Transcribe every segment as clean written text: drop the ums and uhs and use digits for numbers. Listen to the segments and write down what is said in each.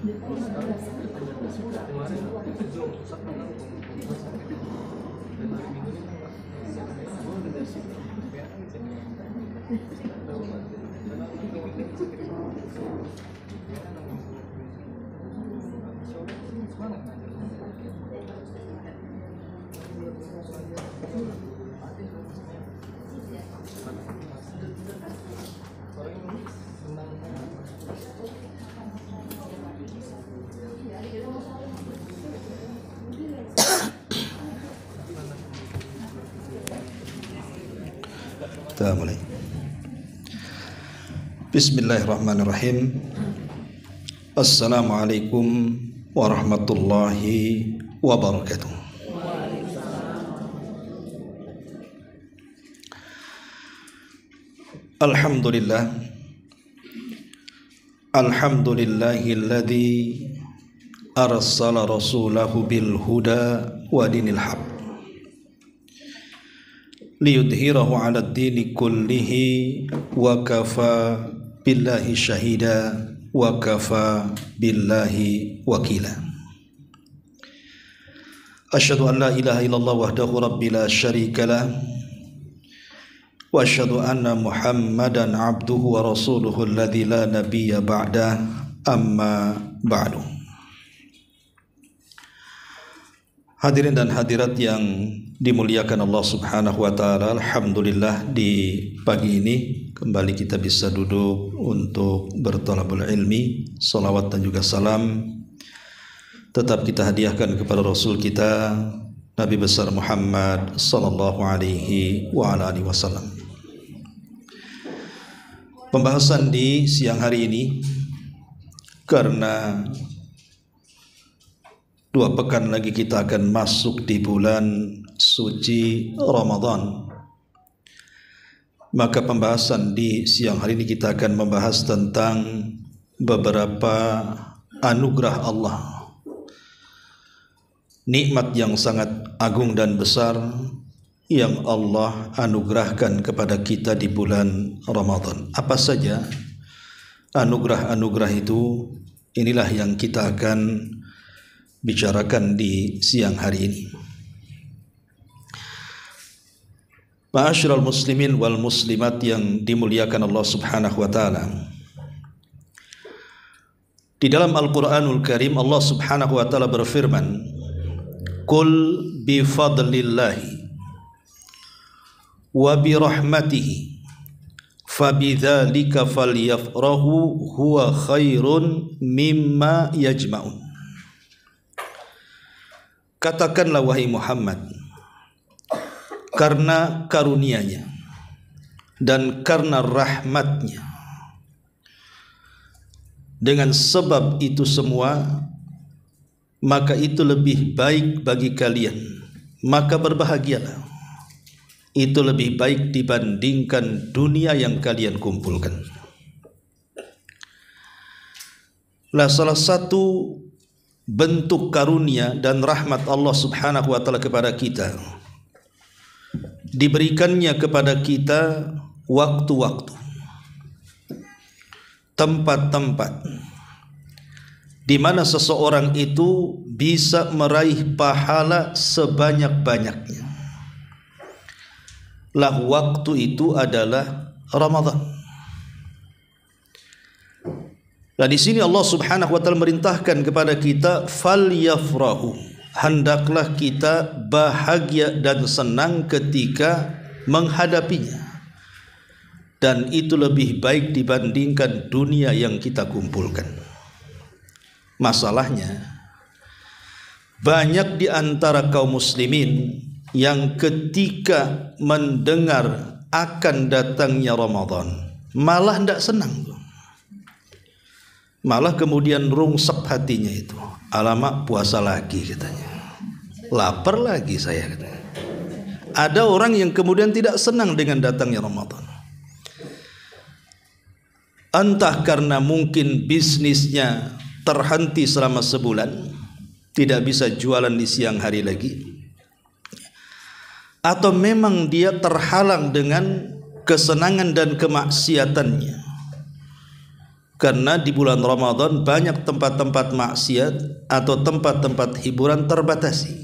Kita mulai. Bismillahirrahmanirrahim. Assalamualaikum warahmatullahi wabarakatuh. Alhamdulillah. Alhamdulillahilladzi arsala rasulahu bil huda wa dinil haq liyudhhirahu 'ala ad-dini kullihi wa kafa billahi syahida wa kafa billahi wakila. Asyhadu an la ilaha illallah wahdahu rabbil la syarika lah wa asyhadu anna Muhammadan 'abduhu wa rasuluhu alladzi la nabiyya ba'da, amma ba'du. Hadirin dan hadirat yang dimuliakan Allah Subhanahu wa taala, alhamdulillah di pagi ini kembali kita bisa duduk untuk berthalabul ilmi. Salawat dan juga salam tetap kita hadiahkan kepada Rasul kita Nabi besar Muhammad sallallahu alaihi wa ala alihi wasallam. Pembahasan di siang hari ini, karena 2 pekan lagi kita akan masuk di bulan suci Ramadan, maka pembahasan di siang hari ini kita akan membahas tentang beberapa anugerah Allah, nikmat yang sangat agung dan besar yang Allah anugerahkan kepada kita di bulan Ramadan. Apa saja anugerah-anugerah itu? Inilah yang kita akan bicarakan di siang hari ini. Ma'asyiral muslimin wal muslimat yang dimuliakan Allah Subhanahu wa taala. Di dalam Al-Qur'anul Karim Allah Subhanahu wa taala berfirman, "Qul bi fadlillahi wa bi rahmatihi fabidzalika falyafrahu huwa khairun mimma yajma'un." Katakanlah wahai Muhammad, karena karunia-Nya dan karena rahmat-Nya, dengan sebab itu semua, maka itu lebih baik bagi kalian, maka berbahagialah. Itu lebih baik dibandingkan dunia yang kalian kumpulkan. Lah, salah satu bentuk karunia dan rahmat Allah Subhanahu wa taala kepada kita, diberikannya kepada kita waktu-waktu, tempat-tempat di mana seseorang itu bisa meraih pahala sebanyak-banyaknya. Lah, waktu itu adalah Ramadan. Nah, di sini Allah Subhanahu wa taala merintahkan kepada kita falyafrahu, hendaklah kita bahagia dan senang ketika menghadapinya, dan itu lebih baik dibandingkan dunia yang kita kumpulkan. Masalahnya, banyak di antara kaum muslimin yang ketika mendengar akan datangnya Ramadan malah tidak senang, malah kemudian rungsek hatinya itu. Alamak, puasa lagi katanya, lapar lagi saya katanya. Ada orang yang kemudian tidak senang dengan datangnya Ramadan, entah karena mungkin bisnisnya terhenti selama sebulan, tidak bisa jualan di siang hari lagi, atau memang dia terhalang dengan kesenangan dan kemaksiatannya. Karena di bulan Ramadan banyak tempat-tempat maksiat atau tempat-tempat hiburan terbatasi.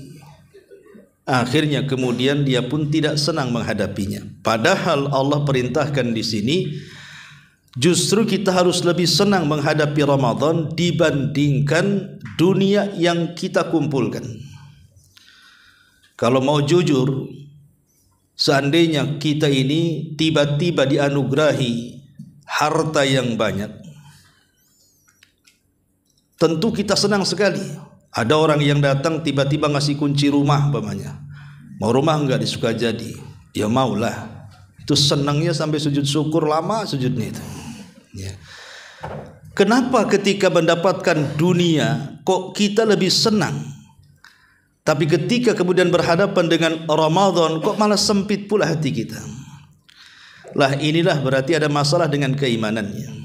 Akhirnya kemudian dia pun tidak senang menghadapinya. Padahal Allah perintahkan di sini justru kita harus lebih senang menghadapi Ramadan dibandingkan dunia yang kita kumpulkan. Kalau mau jujur, seandainya kita ini tiba-tiba dianugerahi harta yang banyak, tentu kita senang sekali. Ada orang yang datang tiba-tiba ngasih kunci rumah umpamanya. Mau rumah enggak disuka jadi? Ya maulah. Itu senangnya sampai sujud syukur, lama sujudnya itu. Ya. Kenapa ketika mendapatkan dunia kok kita lebih senang? Tapi ketika kemudian berhadapan dengan Ramadan kok malah sempit pula hati kita. Lah inilah berarti ada masalah dengan keimanannya.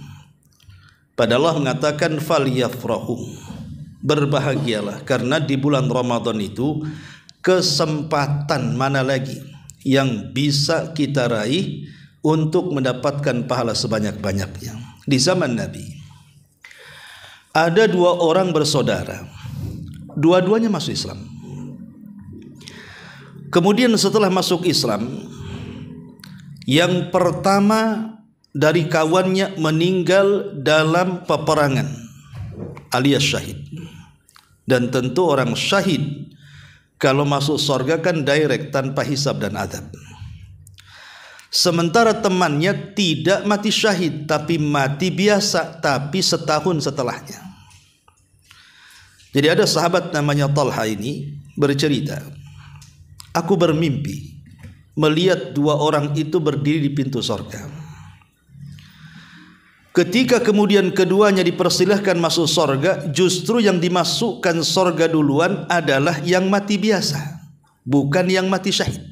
Padahal Allah mengatakan falyafrahu, berbahagialah, karena di bulan Ramadan itu kesempatan mana lagi yang bisa kita raih untuk mendapatkan pahala sebanyak-banyaknya. Di zaman Nabi ada dua orang bersaudara, dua-duanya masuk Islam. Kemudian setelah masuk Islam, yang pertama dari kawannya meninggal dalam peperangan alias syahid. Dan tentu orang syahid kalau masuk surga kan direct tanpa hisab dan adab. Sementara temannya tidak mati syahid tapi mati biasa, tapi setahun setelahnya. Jadi ada sahabat namanya Talha ini bercerita, aku bermimpi melihat dua orang itu berdiri di pintu surga. Ketika kemudian keduanya dipersilahkan masuk surga, justru yang dimasukkan surga duluan adalah yang mati biasa, bukan yang mati syahid.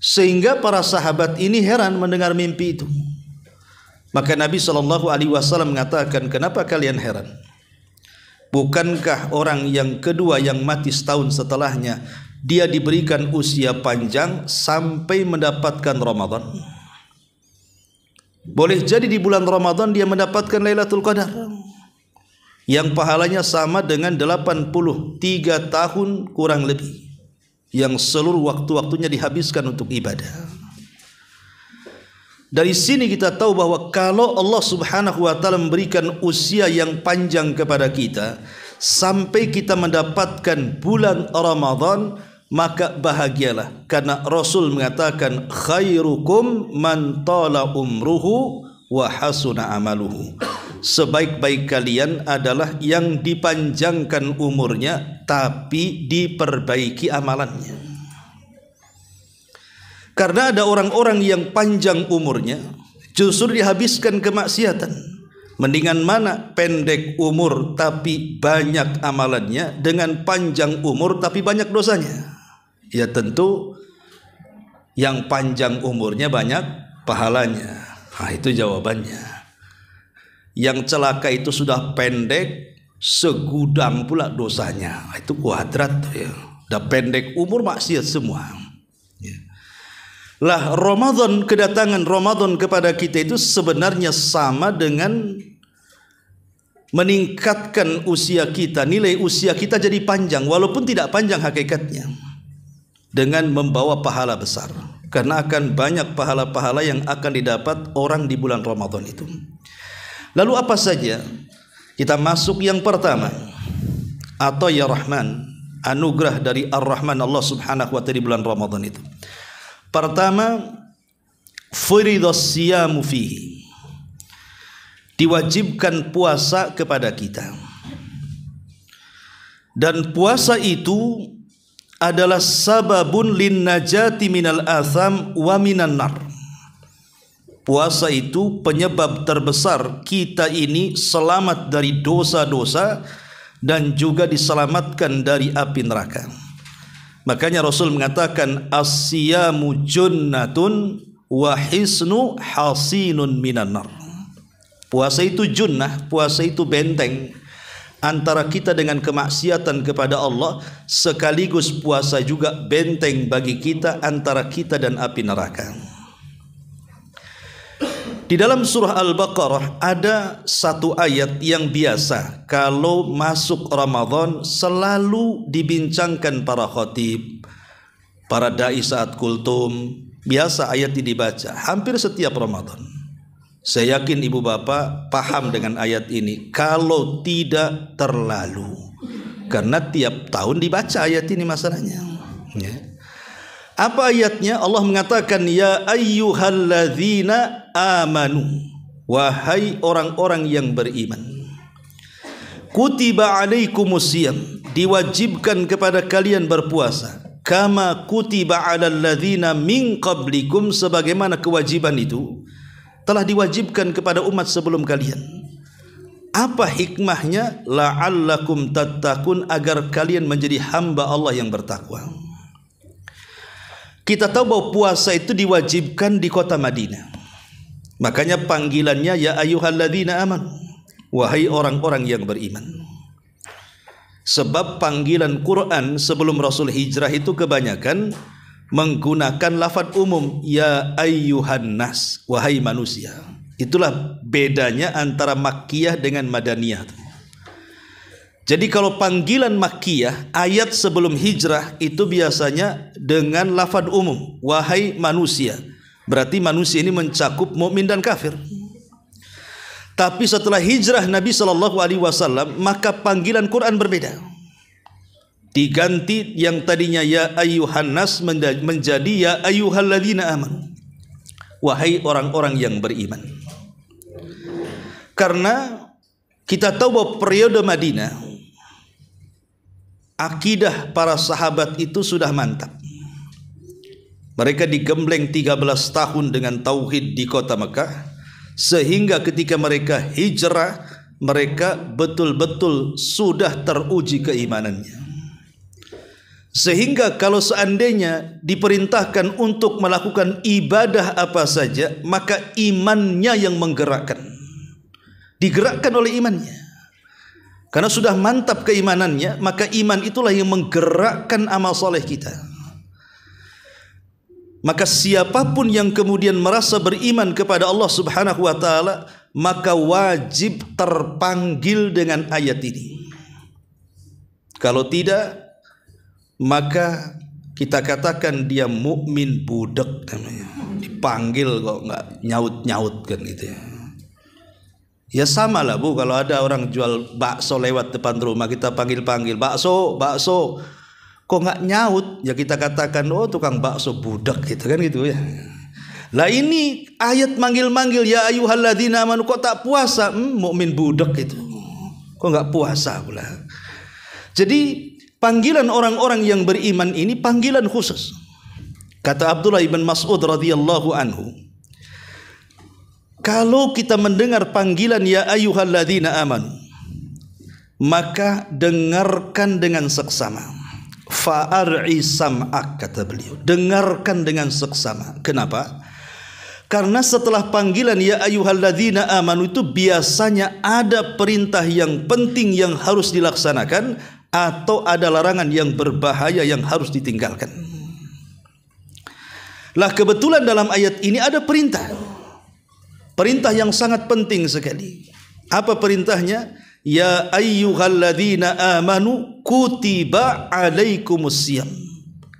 Sehingga para sahabat ini heran mendengar mimpi itu. Maka Nabi SAW mengatakan, kenapa kalian heran? Bukankah orang yang kedua yang mati setahun setelahnya, dia diberikan usia panjang sampai mendapatkan Ramadan? Boleh jadi di bulan Ramadan dia mendapatkan Lailatul Qadar yang pahalanya sama dengan 83 tahun kurang lebih, yang seluruh waktu-waktunya dihabiskan untuk ibadah. Dari sini kita tahu bahwa kalau Allah Subhanahu wa taala memberikan usia yang panjang kepada kita sampai kita mendapatkan bulan Ramadan, maka bahagialah, karena Rasul mengatakan khairukum man tala umruhu wa hasuna amaluhu. Sebaik-baik kalian adalah yang dipanjangkan umurnya tapi diperbaiki amalannya. Karena ada orang-orang yang panjang umurnya justru dihabiskan kemaksiatan. Mendingan mana pendek umur tapi banyak amalannya dengan panjang umur tapi banyak dosanya? Ya tentu yang panjang umurnya banyak pahalanya. Nah, itu jawabannya. Yang celaka itu sudah pendek, segudang pula dosanya. Nah, itu kuadrat tuh ya. Udah pendek umur maksiat semua. Ya. Lah Ramadan, kedatangan Ramadan kepada kita itu sebenarnya sama dengan meningkatkan usia kita, nilai usia kita jadi panjang walaupun tidak panjang hakikatnya, dengan membawa pahala besar, karena akan banyak pahala-pahala yang akan didapat orang di bulan Ramadan itu. Lalu apa saja? Kita masuk yang pertama, atau ya Rahman, anugerah dari Ar-Rahman Allah Subhanahu wa taala di bulan Ramadan itu. Pertama, furidas siyamu fihi, diwajibkan puasa kepada kita. Dan puasa itu adalah sababun lin najati minal atham wa minan nar. Puasa itu penyebab terbesar kita ini selamat dari dosa-dosa dan juga diselamatkan dari api neraka. Makanya Rasul mengatakan as-siyamu junnatun wa hisnu hasinun minan nar. Puasa itu junnah, puasa itu benteng antara kita dengan kemaksiatan kepada Allah, sekaligus puasa juga benteng bagi kita antara kita dan api neraka. Di Di dalam surah Al-Baqarah ada satu ayat yang biasa kalau masuk Ramadan selalu dibincangkan para khatib, para dai saat kultum. Biasa ayat ini dibaca hampir setiap Ramadan. Saya yakin ibu bapak paham dengan ayat ini, kalau tidak terlalu, karena tiap tahun dibaca ayat ini masalahnya. Ya. Apa ayatnya? Allah mengatakan, ya ayyuhalladzina amanu, wahai orang-orang yang beriman, kutiba alaikumusiyam, diwajibkan kepada kalian berpuasa, kama kutiba alal ladzina min qablikum, sebagaimana kewajiban itu telah diwajibkan kepada umat sebelum kalian. Apa hikmahnya? La'allakum tattaqun, agar kalian menjadi hamba Allah yang bertakwa. Kita tahu bahwa puasa itu diwajibkan di kota Madinah. Makanya panggilannya ya ayyuhalladzina amanu, wahai orang-orang yang beriman. Sebab panggilan Quran sebelum Rasul hijrah itu kebanyakan menggunakan lafaz umum, ya ayyuhan nas, wahai manusia. Itulah bedanya antara Makkiyah dengan Madaniyah. Jadi kalau panggilan Makkiyah, ayat sebelum hijrah itu biasanya dengan lafaz umum, wahai manusia. Berarti manusia ini mencakup mukmin dan kafir. Tapi setelah hijrah Nabi SAW, maka panggilan Quran berbeda. Diganti yang tadinya ya ayyuhan nas menjadi ya ayyuhalladzina amanu, wahai orang-orang yang beriman. Karena kita tahu bahwa periode Madinah, akidah para sahabat itu sudah mantap. Mereka digembleng 13 tahun dengan tauhid di kota Mekah, sehingga ketika mereka hijrah, mereka betul-betul sudah teruji keimanannya. Sehingga kalau seandainya diperintahkan untuk melakukan ibadah apa saja, maka imannya yang menggerakkan, digerakkan oleh imannya. Karena sudah mantap keimanannya, maka iman itulah yang menggerakkan amal soleh kita. Maka siapapun yang kemudian merasa beriman kepada Allah Subhanahu wa ta'ala, maka wajib terpanggil dengan ayat ini. Kalau tidak, maka kita katakan dia mukmin budak namanya. Dipanggil kok nggak nyaut-nyaut kan gitu ya. Ya sama lah Bu, kalau ada orang jual bakso lewat depan rumah, kita panggil-panggil, bakso, bakso, kok nggak nyaut, ya kita katakan oh tukang bakso budak gitu kan gitu ya. Lah ini ayat manggil-manggil ya ayyuhalladzina amanu, kok tak puasa, mukmin budak itu, kok nggak puasa pula. Jadi panggilan orang-orang yang beriman ini panggilan khusus. Kata Abdullah ibn Mas'ud radhiyallahu anhu, kalau kita mendengar panggilan ya ayyuhalladzina amanu, maka dengarkan dengan seksama. Fa'ar'i sam'ak, kata beliau, dengarkan dengan seksama. Kenapa? Karena setelah panggilan ya ayyuhalladzina amanu itu biasanya ada perintah yang penting yang harus dilaksanakan, atau ada larangan yang berbahaya yang harus ditinggalkan. Lah kebetulan dalam ayat ini ada perintah. Perintah yang sangat penting sekali. Apa perintahnya? Ya ayyuhalladzina amanu kutiba alaikumusiyam,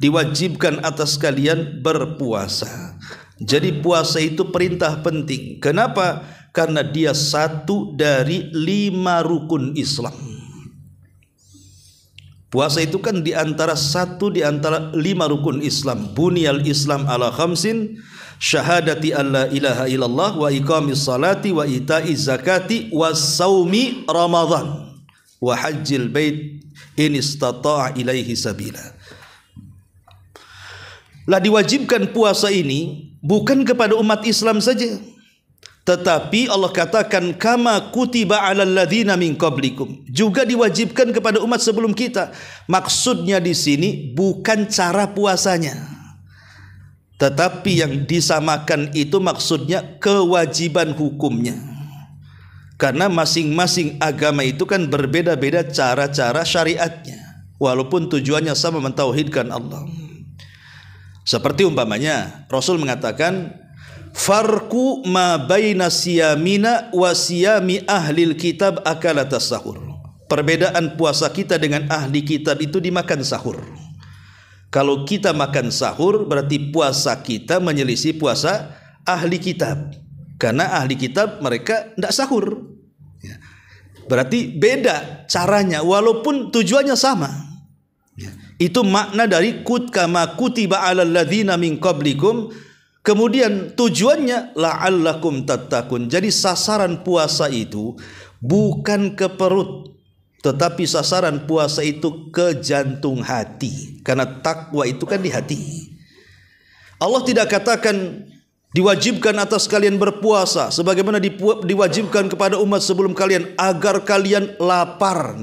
diwajibkan atas kalian berpuasa. Jadi puasa itu perintah penting. Kenapa? Karena dia satu dari 5 rukun Islam. Puasa itu kan satu di antara 5 rukun Islam. Bunyal Islam ala khamsin, syahadati alla ilaha illallah, wa iqamis salati, wa ita'iz zakati, wa saumi ramadhan, wa hajjil bait in istata'a ilaihi sabila. Lah diwajibkan puasa ini bukan kepada umat Islam saja, tetapi Allah katakan kama kutiba alal ladzina min qablikum, juga diwajibkan kepada umat sebelum kita. Maksudnya di sini bukan cara puasanya, tetapi yang disamakan itu maksudnya kewajiban hukumnya. Karena masing-masing agama itu kan berbeda-beda cara-cara syariatnya, walaupun tujuannya sama, mentauhidkan Allah. Seperti umpamanya Rasul mengatakan farqu ma baina siyamina wa siyami ahlil kitab akalatas sahur. Perbedaan puasa kita dengan ahli kitab itu dimakan sahur. Kalau kita makan sahur berarti puasa kita menyelisih puasa ahli kitab. Karena ahli kitab mereka tidak sahur. Berarti beda caranya walaupun tujuannya sama. Itu makna dari kama kutiba 'alal ladzina min qablikum. Kemudian tujuannya la'allakum tattaqun. Jadi sasaran puasa itu bukan ke perut, tetapi sasaran puasa itu ke jantung hati. Karena takwa itu kan di hati. Allah tidak katakan diwajibkan atas kalian berpuasa sebagaimana diwajibkan kepada umat sebelum kalian agar kalian lapar,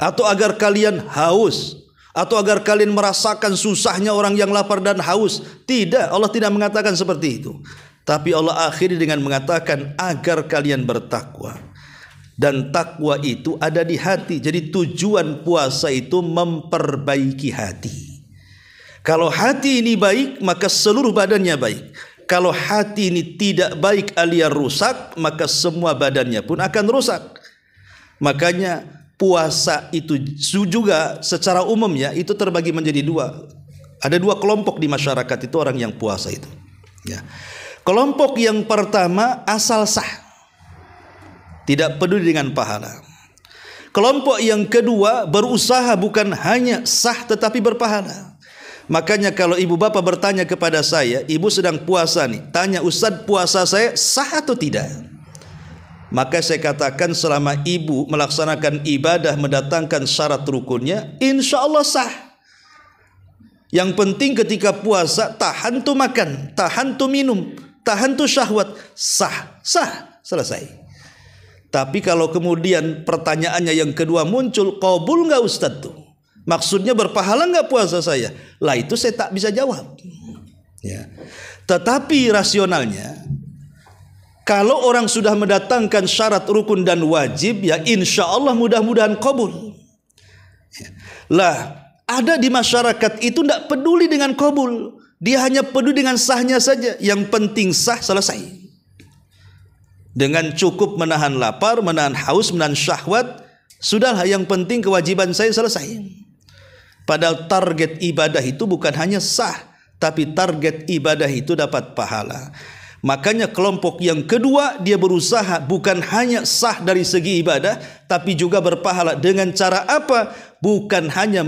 atau agar kalian haus, atau agar kalian merasakan susahnya orang yang lapar dan haus. Tidak, Allah tidak mengatakan seperti itu. Tapi Allah akhiri dengan mengatakan agar kalian bertakwa. Dan takwa itu ada di hati. Jadi tujuan puasa itu memperbaiki hati. Kalau hati ini baik, maka seluruh badannya baik. Kalau hati ini tidak baik alias rusak, maka semua badannya pun akan rusak. Makanya puasa itu juga secara umumnya itu terbagi menjadi dua. Ada dua kelompok di masyarakat itu orang yang puasa itu. Ya. Kelompok yang pertama asal sah, tidak peduli dengan pahala. Kelompok yang kedua berusaha bukan hanya sah tetapi berpahala. Makanya kalau ibu bapak bertanya kepada saya, ibu sedang puasa nih, tanya Ustadz puasa saya sah atau tidak? Maka saya katakan selama ibu melaksanakan ibadah mendatangkan syarat rukunnya, insya Allah sah. Yang penting ketika puasa tahan tuh makan, tahan tuh minum, tahan tuh syahwat, sah, selesai. Tapi kalau kemudian pertanyaannya yang kedua muncul, qabul nggak Ustadz tuh? Maksudnya berpahala nggak puasa saya? Lah itu saya tak bisa jawab. Ya. Tetapi rasionalnya, kalau orang sudah mendatangkan syarat rukun dan wajib, ya insya Allah mudah-mudahan qabul. Ya. Lah ada di masyarakat itu tidak peduli dengan qabul, dia hanya peduli dengan sahnya saja. Yang penting sah, selesai. Dengan cukup menahan lapar, menahan haus, menahan syahwat, sudahlah yang penting kewajiban saya selesai. Padahal target ibadah itu bukan hanya sah, tapi target ibadah itu dapat pahala. Makanya kelompok yang kedua dia berusaha bukan hanya sah dari segi ibadah, tapi juga berpahala. Dengan cara apa? Bukan hanya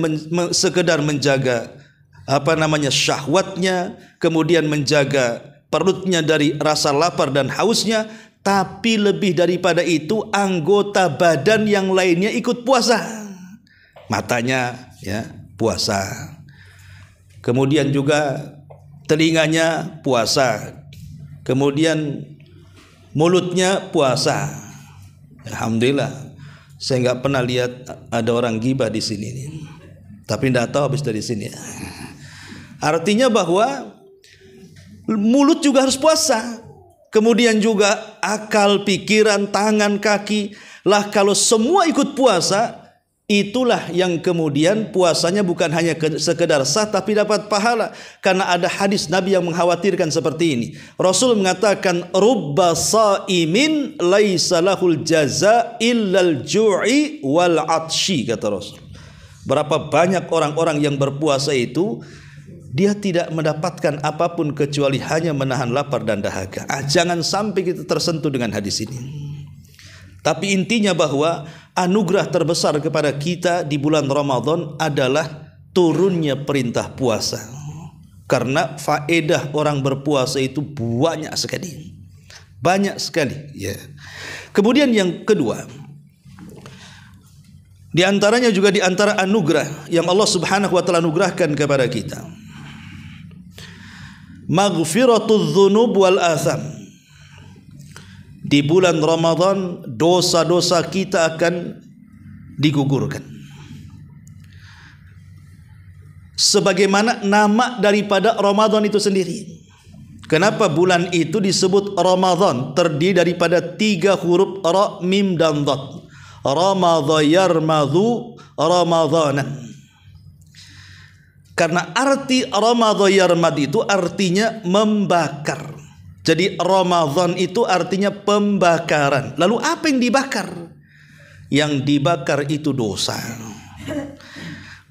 sekedar menjaga syahwatnya, kemudian menjaga perutnya dari rasa lapar dan hausnya, tapi lebih daripada itu anggota badan yang lainnya ikut puasa. Matanya ya puasa, kemudian juga telinganya puasa, kemudian mulutnya puasa. Alhamdulillah, saya nggak pernah lihat ada orang gibah di sini nih. Tapi tidak tahu habis dari sini. Artinya bahwa mulut juga harus puasa, kemudian juga akal, pikiran, tangan, kaki. Lah kalau semua ikut puasa, itulah yang kemudian puasanya bukan hanya sekedar sah tapi dapat pahala. Karena ada hadis Nabi yang mengkhawatirkan seperti ini. Rasul mengatakan rubba saimin laisa lahul jaza illal ju'i wal atshi, kata Rasul. Berapa banyak orang-orang yang berpuasa itu dia tidak mendapatkan apapun kecuali hanya menahan lapar dan dahaga. Jangan sampai kita tersentuh dengan hadis ini. Tapi intinya bahwa anugerah terbesar kepada kita di bulan Ramadan adalah turunnya perintah puasa. Karena faedah orang berpuasa itu banyak sekali. Banyak sekali. Ya. Kemudian yang kedua, di antaranya juga di antara anugerah yang Allah Subhanahu wa taala anugerahkan kepada kita, maghfiratudz dzunub wal atham. Di bulan Ramadan dosa-dosa kita akan digugurkan. Sebagaimana nama daripada Ramadan itu sendiri. Kenapa bulan itu disebut Ramadan? Terdiri daripada 3 huruf ra, mim dan dhat. Ramadha yarmadhu ramadhanan. Karena arti Ramadhan yarmad itu artinya membakar. Jadi Ramadan itu artinya pembakaran. Lalu apa yang dibakar? Yang dibakar itu dosa.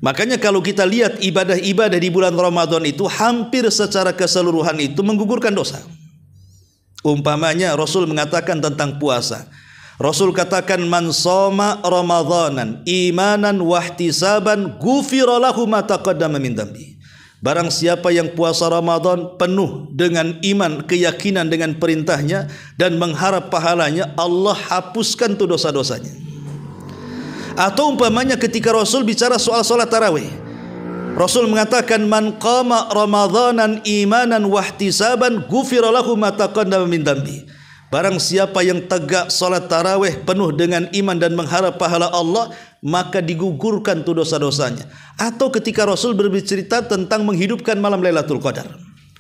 Makanya kalau kita lihat ibadah-ibadah di bulan Ramadan itu hampir secara keseluruhan itu menggugurkan dosa. Umpamanya Rasul mengatakan tentang puasa. Rasul katakan man shoma ramadhanan imanan wahtisaban ghufira lahu ma taqaddama min dzambi. Barang siapa yang puasa Ramadan penuh dengan iman, keyakinan dengan perintahnya dan mengharap pahalanya, Allah hapuskan tuh dosa-dosanya. Atau umpamanya ketika Rasul bicara soal salat tarawih, Rasul mengatakan man qama ramadhanan imanan wahtisaban ghufira lahu ma taqaddama min dzambi. Barang siapa yang tegak salat tarawih penuh dengan iman dan mengharap pahala Allah, maka digugurkan tuh dosa-dosanya. Atau ketika Rasul berbicara tentang menghidupkan malam Lailatul Qadar,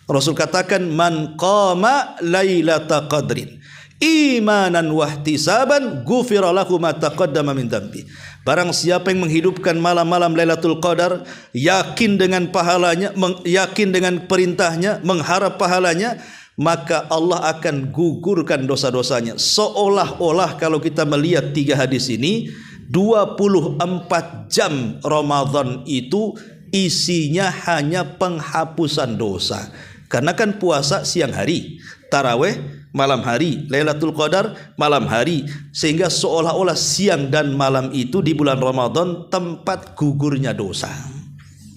Rasul katakan man qama lailata qadrin imanan wahtisaban ghufira lahu ma taqaddama min dzambi. Barang siapa yang menghidupkan malam-malam Lailatul Qadar, yakin dengan pahalanya, yakin dengan perintahnya, mengharap pahalanya, maka Allah akan gugurkan dosa-dosanya. Seolah-olah kalau kita melihat 3 hadis ini, 24 jam Ramadan itu isinya hanya penghapusan dosa. Karena kan puasa siang hari, tarawih malam hari, Lailatul Qadar malam hari, sehingga seolah-olah siang dan malam itu di bulan Ramadan tempat gugurnya dosa.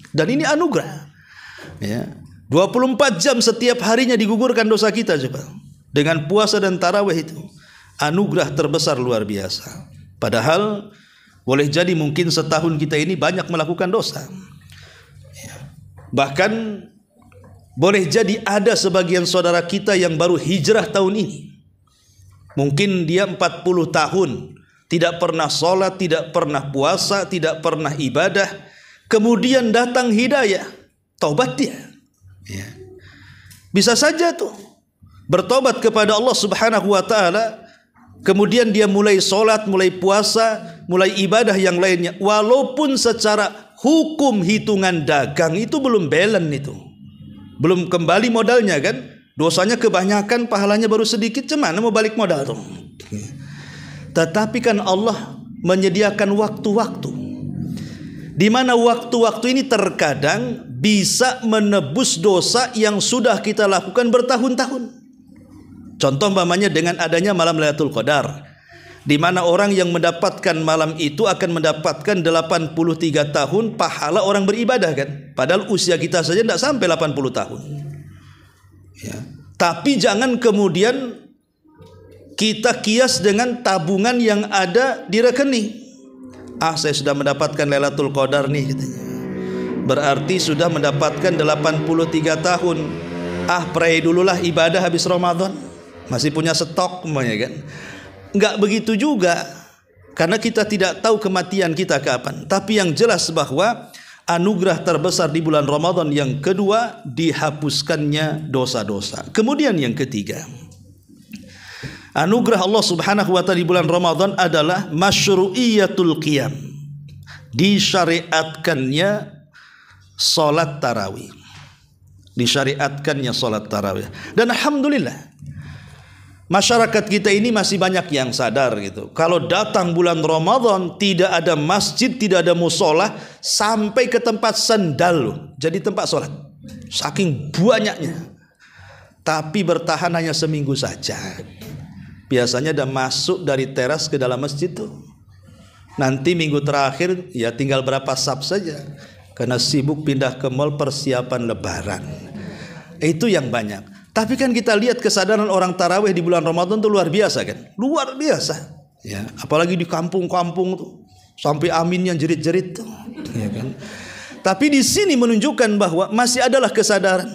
Dan ini anugerah, ya. 24 jam setiap harinya digugurkan dosa kita coba. Dengan puasa dan tarawih itu anugerah terbesar luar biasa. Padahal boleh jadi mungkin setahun kita ini banyak melakukan dosa. Bahkan boleh jadi ada sebagian saudara kita yang baru hijrah tahun ini. Mungkin dia 40 tahun tidak pernah sholat, tidak pernah puasa, tidak pernah ibadah. Kemudian datang hidayah, taubat dia. Ya. Bisa saja tuh bertobat kepada Allah Subhanahu wa taala, kemudian dia mulai sholat, mulai puasa, mulai ibadah yang lainnya, walaupun secara hukum hitungan dagang itu belum balance, itu belum kembali modalnya kan, dosanya kebanyakan, pahalanya baru sedikit, cuman mau balik modal tuh. Tetapi kan Allah menyediakan waktu-waktu di mana waktu-waktu ini terkadang bisa menebus dosa yang sudah kita lakukan bertahun-tahun. Contoh umpamanya dengan adanya malam Lailatul Qadar, di mana orang yang mendapatkan malam itu akan mendapatkan 83 tahun pahala orang beribadah kan. Padahal usia kita saja tidak sampai 80 tahun. Ya. Tapi jangan kemudian kita kias dengan tabungan yang ada di rekening. Ah, saya sudah mendapatkan Lailatul Qadar nih katanya, berarti sudah mendapatkan 83 tahun. Ah, pray dululah ibadah habis Ramadan, masih punya stok semuanya kan. Enggak begitu juga, karena kita tidak tahu kematian kita kapan. Tapi yang jelas bahwa anugerah terbesar di bulan Ramadan yang kedua, dihapuskannya dosa-dosa. Kemudian yang ketiga, anugerah Allah Subhanahu wa ta'ala di bulan Ramadan adalah masyru'iyatul qiyam, disyariatkannya salat tarawih, disyariatkannya salat tarawih. Dan alhamdulillah masyarakat kita ini masih banyak yang sadar gitu. Kalau datang bulan Ramadan tidak ada masjid, tidak ada musola, sampai ke tempat sendal loh, jadi tempat sholat, saking banyaknya. Tapi bertahan hanya seminggu saja. Biasanya ada masuk dari teras ke dalam masjid tuh. Nanti minggu terakhir ya tinggal berapa sab saja, karena sibuk pindah ke mal persiapan lebaran. Itu yang banyak. Tapi kan kita lihat kesadaran orang tarawih di bulan Ramadan itu luar biasa kan? Luar biasa. Ya, apalagi di kampung-kampung tuh, sampai aminnya jerit-jerit tuh, ya kan? Tapi di sini menunjukkan bahwa masih adalah kesadaran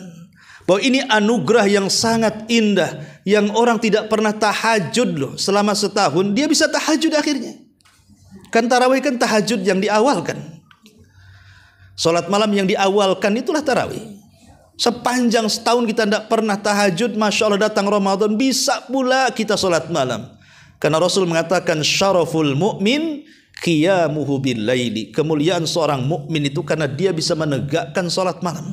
bahwa ini anugerah yang sangat indah, yang orang tidak pernah tahajud loh selama setahun, dia bisa tahajud akhirnya. Kan tarawih kan tahajud yang diawalkan, salat malam yang diawalkan itulah tarawih. Sepanjang setahun kita tidak pernah tahajud, Masya Allah datang Ramadan bisa pula kita salat malam. Karena Rasul mengatakan syaraful mu'min qiyamuhu bil laili. Kemuliaan seorang mukmin itu karena dia bisa menegakkan salat malam.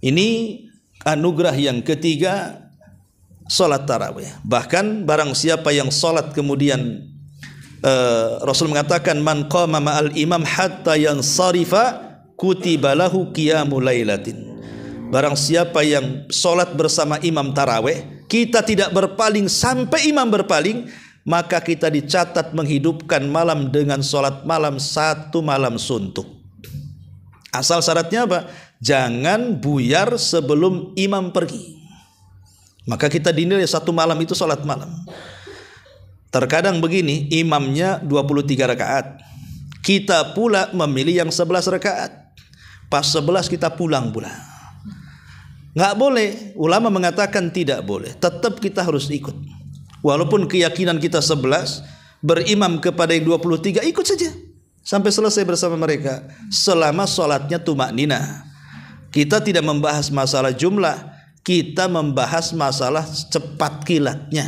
Ini anugerah yang ketiga, salat tarawih. Bahkan barang siapa yang salat kemudian Rasul mengatakan man qama ma'al imam hatta yansarifa kutiba lahu qiyamul lailatin. Barang siapa yang salat bersama imam tarawih, kita tidak berpaling sampai imam berpaling, maka kita dicatat menghidupkan malam dengan salat malam 1 malam suntuk. Asal syaratnya apa? Jangan buyar sebelum imam pergi. Maka kita dinilai 1 malam itu salat malam. Terkadang begini, imamnya 23 rakaat, kita pula memilih yang 11 rakaat. Pas 11 kita pulang pula. Nggak boleh. Ulama mengatakan tidak boleh. Tetap kita harus ikut. Walaupun keyakinan kita 11, berimam kepada yang 23, ikut saja sampai selesai bersama mereka. Selama sholatnya tumakninah. Kita tidak membahas masalah jumlah, kita membahas masalah cepat kilatnya.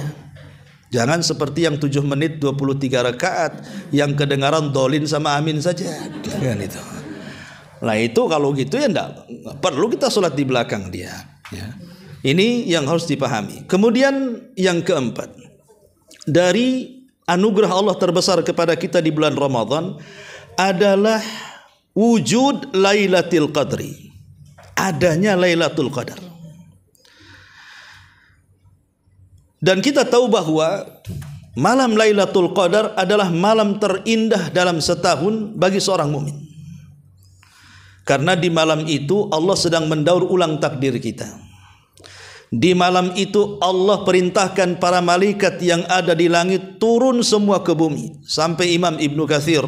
Jangan seperti yang 7 menit 23 rakaat yang kedengaran dolin sama amin saja. Kan itu. Nah itu kalau gitu ya enggak perlu kita sholat di belakang dia ya. Ini yang harus dipahami. Kemudian yang keempat, dari anugerah Allah terbesar kepada kita di bulan Ramadan adalah wujud Lailatul Qadri. Adanya Lailatul Qadar. Dan kita tahu bahwa malam Lailatul Qadar adalah malam terindah dalam setahun bagi seorang mukmin. Karena di malam itu Allah sedang mendaur ulang takdir kita. Di malam itu Allah perintahkan para malaikat yang ada di langit turun semua ke bumi. Sampai Imam Ibnu Katsir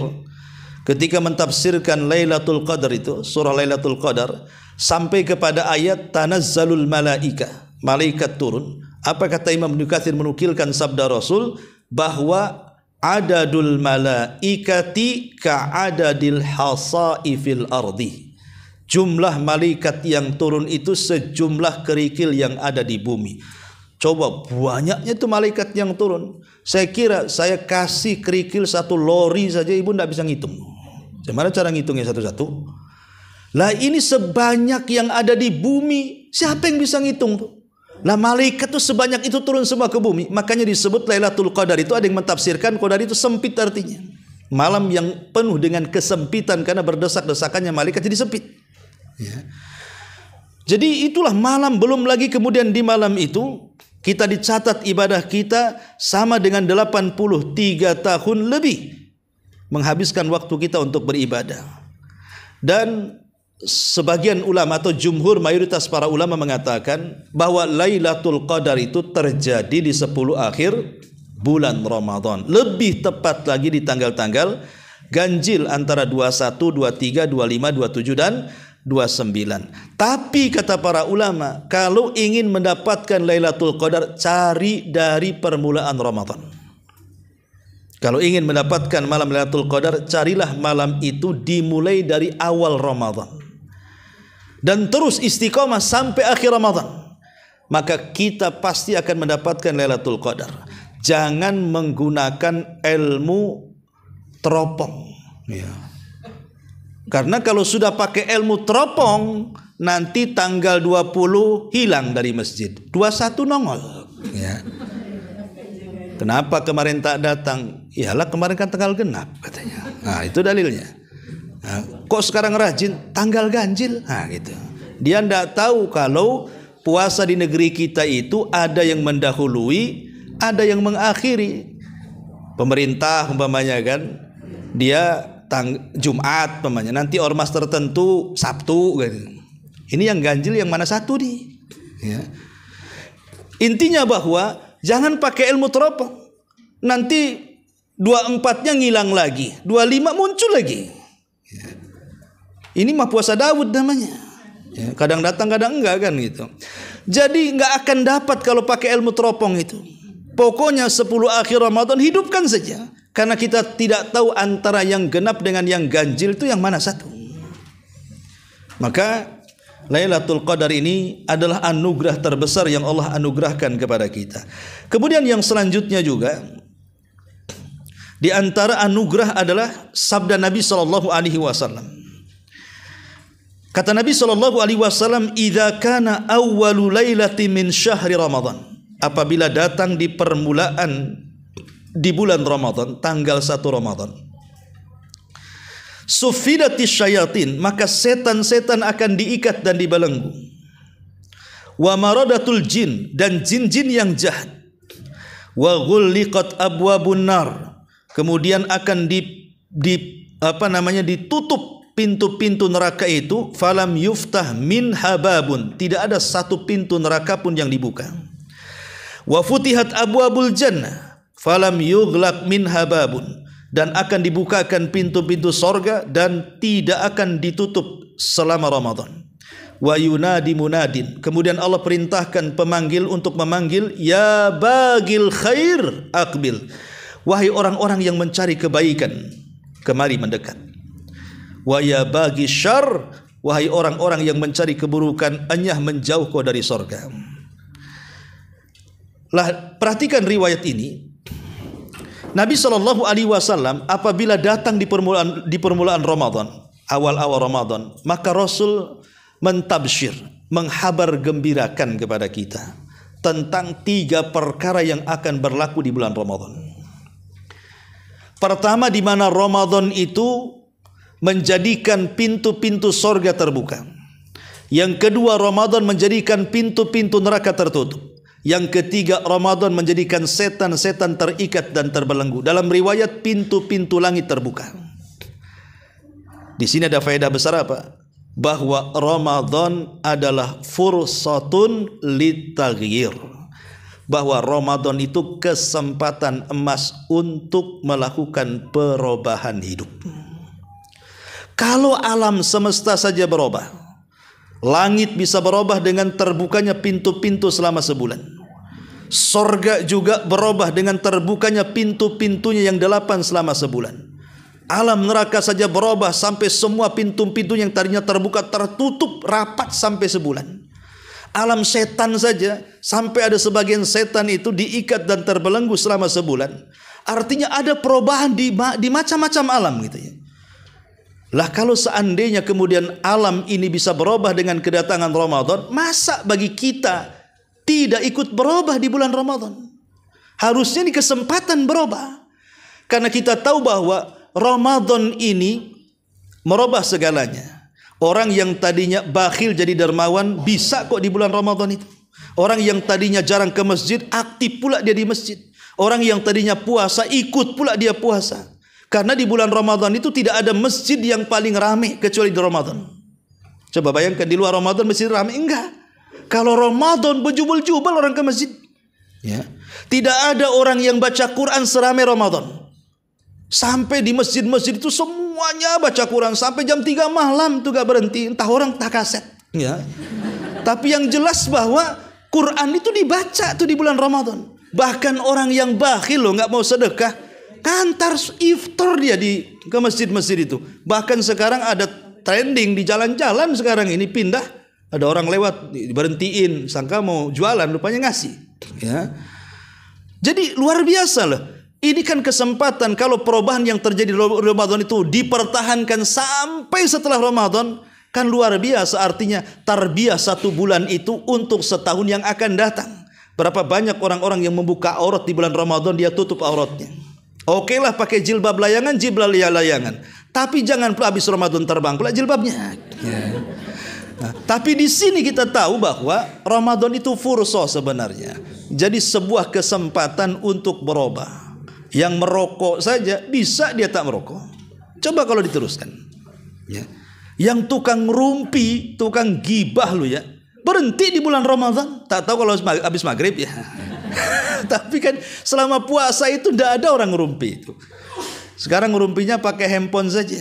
ketika mentafsirkan Lailatul Qadar itu, surah Lailatul Qadar, sampai kepada ayat tanazzalul malaika, malaikat turun. Apa kata Imam Ibnu Katsir menukilkan sabda Rasul bahwa adadul malaikati ka'adadil hasai fil ardi. Jumlah malaikat yang turun itu sejumlah kerikil yang ada di bumi. Coba banyaknya itu malaikat yang turun. Saya kira saya kasih kerikil 1 lori saja ibu tidak bisa ngitung. Gimana cara ngitungnya satu-satu? Lah ini sebanyak yang ada di bumi, siapa yang bisa ngitung tuh? Lah malaikat itu sebanyak itu turun semua ke bumi. Makanya disebut Lailatul Qadar itu, ada yang mentafsirkan Qadar itu sempit artinya. Malam yang penuh dengan kesempitan karena berdesak-desakannya malaikat jadi sempit. Ya. Jadi itulah malam, belum lagi kemudian di malam itu kita dicatat ibadah kita sama dengan 83 tahun lebih menghabiskan waktu kita untuk beribadah. Dan sebagian ulama atau jumhur mayoritas para ulama mengatakan bahwa Lailatul Qadar itu terjadi di 10 akhir bulan Ramadan. Lebih tepat lagi di tanggal-tanggal ganjil antara 21, 23, 25, 27 dan 29. Tapi kata para ulama, kalau ingin mendapatkan Lailatul Qadar, cari dari permulaan Ramadan. Kalau ingin mendapatkan malam Lailatul Qadar, carilah malam itu dimulai dari awal Ramadan dan terus istiqomah sampai akhir Ramadan. Maka kita pasti akan mendapatkan Lailatul Qadar. Jangan menggunakan ilmu teropong ya. Karena kalau sudah pakai ilmu teropong, nanti tanggal 20 hilang dari masjid, 21 nongol ya. Kenapa kemarin tak datang? Iyalah kemarin kan tanggal genap katanya. Nah itu dalilnya. Nah, kok sekarang rajin? Tanggal ganjil. Nah gitu. Dia tidak tahu kalau puasa di negeri kita itu ada yang mendahului, ada yang mengakhiri. Pemerintah umpamanya kan, dia Jumat umpamanya, nanti ormas tertentu Sabtu gitu. Ini yang ganjil yang mana satu nih ya. Intinya bahwa jangan pakai ilmu teropong. Nanti 24-nya ngilang lagi, 25 muncul lagi ya. Ini mah puasa Daud namanya ya. Kadang datang kadang enggak kan gitu. Jadi enggak akan dapat kalau pakai ilmu teropong itu. Pokoknya 10 akhir Ramadan hidupkan saja. Karena kita tidak tahu antara yang genap dengan yang ganjil itu yang mana satu. Maka Lailatul Qadar ini adalah anugerah terbesar yang Allah anugerahkan kepada kita. Kemudian yang selanjutnya juga, Di antara anugerah adalah sabda Nabi sallallahu alaihi wasallam. Kata Nabi sallallahu alaihi wasallam, "Idza kana awwalu lailati min syahri Ramadan." Apabila datang di permulaan di bulan Ramadan, tanggal 1 Ramadan. Sufidatis syayatin, maka setan-setan akan diikat dan dibelenggu. Wa maradatul jin, dan jin-jin yang jahat. Wa ghulliqat abwabun nar, kemudian akan ditutup pintu-pintu neraka itu. Falam yuftah min hababun, tidak ada satu pintu neraka pun yang dibuka. Wa futihat abwabul jannah, falam yughlaq min hababun, dan akan dibukakan pintu-pintu sorga dan tidak akan ditutup selama Ramadan. Wa yunadi munadin, kemudian Allah perintahkan pemanggil untuk memanggil, ya bagil khair aqbil, wahai orang-orang yang mencari kebaikan, kemari mendekat. Wa ya bagi syarr, wahai orang-orang yang mencari keburukan, enyah menjauh kau dari sorga. Lah, perhatikan riwayat ini. Nabi sallallahu alaihi wasallam apabila datang di permulaan Ramadan, awal-awal Ramadan, maka Rasul mentabsyir, menghabar gembirakan kepada kita tentang 3 perkara yang akan berlaku di bulan Ramadan. Pertama, di mana Ramadan itu menjadikan pintu-pintu sorga terbuka. Yang kedua, Ramadan menjadikan pintu-pintu neraka tertutup. Yang ketiga, Ramadan menjadikan setan-setan terikat dan terbelenggu. Dalam riwayat, pintu-pintu langit terbuka. Di sini ada faedah besar apa? Bahwa Ramadan adalah fursatun litaghyir. Bahwa Ramadan itu kesempatan emas untuk melakukan perubahan hidup. Kalau alam semesta saja berubah, langit bisa berubah dengan terbukanya pintu-pintu selama sebulan. Sorga juga berubah dengan terbukanya pintu-pintunya yang 8 selama sebulan. Alam neraka saja berubah sampai semua pintu-pintu yang tadinya terbuka tertutup rapat sampai sebulan. Alam setan saja sampai ada sebagian setan itu diikat dan terbelenggu selama sebulan. Artinya ada perubahan di macam-macam alam gitu ya. Lah kalau seandainya kemudian alam ini bisa berubah dengan kedatangan Ramadan, masa bagi kita tidak ikut berubah di bulan Ramadan? Harusnya ini kesempatan berubah. Karena kita tahu bahwa Ramadan ini merubah segalanya. Orang yang tadinya bakhil jadi dermawan bisa kok di bulan Ramadan itu. Orang yang tadinya jarang ke masjid, aktif pula dia di masjid. Orang yang tadinya puasa, ikut pula dia puasa. Karena di bulan Ramadan itu tidak ada masjid yang paling ramai kecuali di Ramadan. Coba bayangkan di luar Ramadan masjid ramai, enggak. Kalau Ramadan berjubel-jubel orang ke masjid. Ya. Tidak ada orang yang baca Quran seramai Ramadan. Sampai di masjid-masjid itu semuanya baca Quran sampai jam 3 malam tuh gak berhenti, entah orang entah kaset. Ya. Tapi yang jelas bahwa Quran itu dibaca tuh di bulan Ramadan. Bahkan orang yang bakhil loh, nggak mau sedekah, kantar iftar dia ke masjid-masjid itu. Bahkan sekarang ada trending di jalan-jalan sekarang ini pindah, ada orang lewat berhentiin, sangka mau jualan, rupanya ngasih. Ya. Jadi luar biasa loh. Ini kan kesempatan kalau perubahan yang terjadi di Ramadan itu dipertahankan sampai setelah Ramadan, kan luar biasa. Artinya tarbiyah 1 bulan itu untuk setahun yang akan datang. Berapa banyak orang-orang yang membuka aurat di bulan Ramadan, dia tutup auratnya. Oke lah pakai jilbab layangan, jilbab layangan. Tapi jangan pula habis Ramadan terbang pula jilbabnya. Ya. Nah, tapi di sini kita tahu bahwa Ramadan itu fursah sebenarnya. Jadi sebuah kesempatan untuk berubah. Yang merokok saja bisa dia tak merokok. Coba kalau diteruskan. Ya. Yang tukang rumpi, tukang gibah lu ya, berhenti di bulan Ramadan. Tak tahu kalau habis maghrib ya. Tapi kan selama puasa itu tidak ada orang rumpi itu. Sekarang rumpinya pakai handphone saja,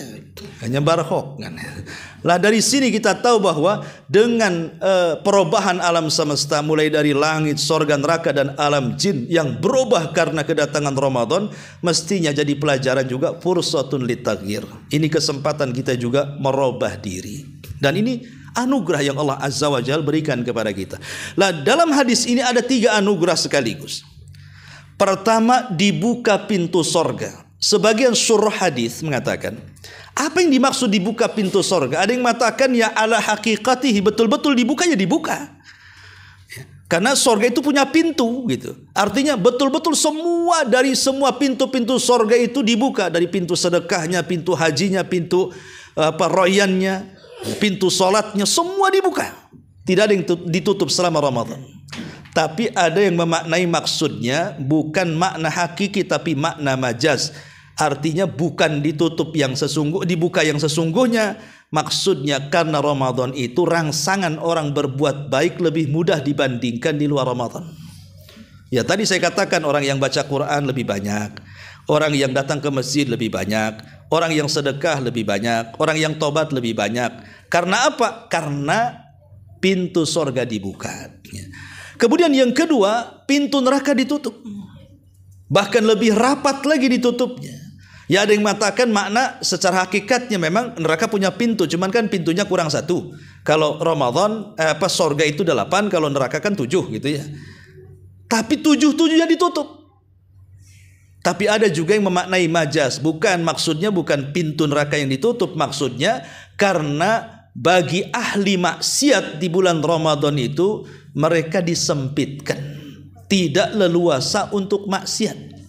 hanya barhok kan. Lah dari sini kita tahu bahwa dengan perubahan alam semesta, mulai dari langit, sorga, neraka dan alam jin yang berubah karena kedatangan Ramadan, mestinya jadi pelajaran juga fursatun litaghyir. Ini kesempatan kita juga merubah diri. Dan ini anugerah yang Allah Azza wa Jalla berikan kepada kita. Lah dalam hadis ini ada 3 anugerah sekaligus. Pertama, dibuka pintu sorga. Sebagian syurah hadis mengatakan, apa yang dimaksud dibuka pintu sorga? Ada yang mengatakan ya ala hakikatihi, betul-betul dibuka ya dibuka. Karena sorga itu punya pintu gitu. Artinya betul-betul semua dari semua pintu-pintu sorga itu dibuka. Dari pintu sedekahnya, pintu hajinya, pintu royannya, pintu sholatnya, semua dibuka. Tidak ada yang ditutup selama Ramadan. Tapi ada yang memaknai maksudnya bukan makna hakiki tapi makna majaz. Artinya bukan ditutup yang dibuka yang sesungguhnya. Maksudnya karena Ramadan itu rangsangan orang berbuat baik lebih mudah dibandingkan di luar Ramadan. Ya tadi saya katakan orang yang baca Quran lebih banyak, orang yang datang ke masjid lebih banyak, orang yang sedekah lebih banyak, orang yang tobat lebih banyak. Karena apa? Karena pintu sorga dibuka. Kemudian yang kedua, pintu neraka ditutup. Bahkan lebih rapat lagi ditutupnya. Ya ada yang mengatakan makna secara hakikatnya memang neraka punya pintu, cuman kan pintunya kurang satu. Kalau Ramadan sorga itu 8, kalau neraka kan 7 gitu ya. Tapi 7-7-nya ditutup. Tapi ada juga yang memaknai majaz, maksudnya bukan pintu neraka yang ditutup, maksudnya karena bagi ahli maksiat di bulan Ramadan itu mereka disempitkan, tidak leluasa untuk maksiat.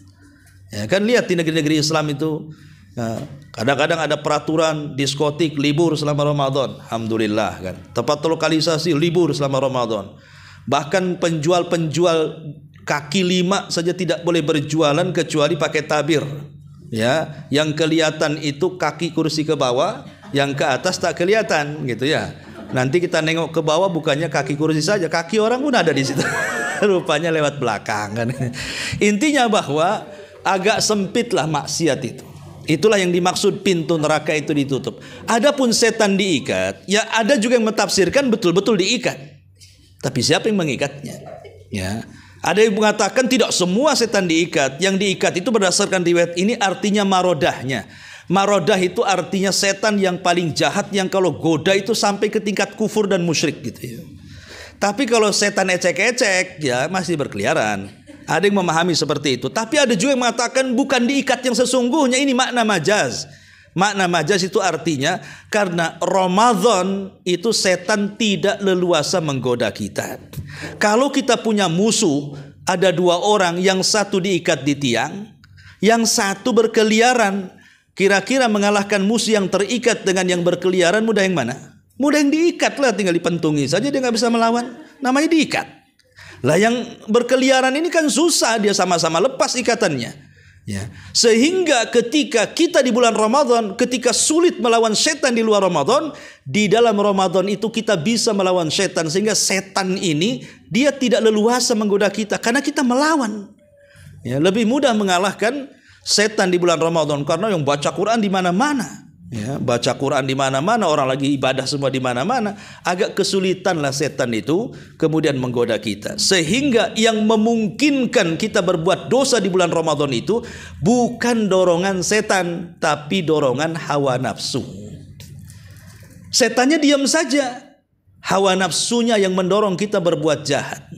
Ya, kan lihat di negeri-negeri Islam itu kadang-kadang ada peraturan diskotik libur selama Ramadan. Alhamdulillah kan. Tempat lokalisasi libur selama Ramadan. Bahkan penjual-penjual kaki lima saja tidak boleh berjualan kecuali pakai tabir. Ya, yang kelihatan itu kaki kursi ke bawah, yang ke atas tak kelihatan gitu ya. Nanti kita nengok ke bawah bukannya kaki kursi saja, kaki orang pun ada di situ. Rupanya lewat belakang kan. Intinya bahwa agak sempitlah maksiat itu. Itulah yang dimaksud pintu neraka itu ditutup. Adapun setan diikat, ya ada juga yang mentafsirkan betul-betul diikat. Tapi siapa yang mengikatnya? Ya, ada yang mengatakan tidak semua setan diikat. Yang diikat itu berdasarkan riwayat ini artinya marodahnya. Marodah itu artinya setan yang paling jahat yang kalau goda itu sampai ke tingkat kufur dan musyrik gitu ya. Tapi kalau setan ecek-ecek ya masih berkeliaran. Ada yang memahami seperti itu. Tapi ada juga yang mengatakan bukan diikat yang sesungguhnya. Ini makna majaz. Makna majaz itu artinya karena Ramadan itu setan tidak leluasa menggoda kita. Kalau kita punya musuh, ada 2 orang, yang satu diikat di tiang, yang satu berkeliaran. Kira-kira mengalahkan musuh yang terikat dengan yang berkeliaran mudah yang mana? Mudah yang diikat lah, tinggal dipentungi saja dia nggak bisa melawan. Namanya diikat. Lah yang berkeliaran ini kan susah, dia sama-sama lepas ikatannya. Ya. Sehingga ketika kita di bulan Ramadan, ketika sulit melawan setan di luar Ramadan, di dalam Ramadan itu kita bisa melawan setan. Sehingga setan ini dia tidak leluasa menggoda kita karena kita melawan. Ya, lebih mudah mengalahkan setan di bulan Ramadan karena yang baca Quran di mana-mana. Ya, baca Quran di mana-mana, orang lagi ibadah semua di mana-mana, agak kesulitanlah setan itu kemudian menggoda kita. Sehingga yang memungkinkan kita berbuat dosa di bulan Ramadan itu bukan dorongan setan, tapi dorongan hawa nafsu. Setannya diam saja, hawa nafsunya yang mendorong kita berbuat jahat.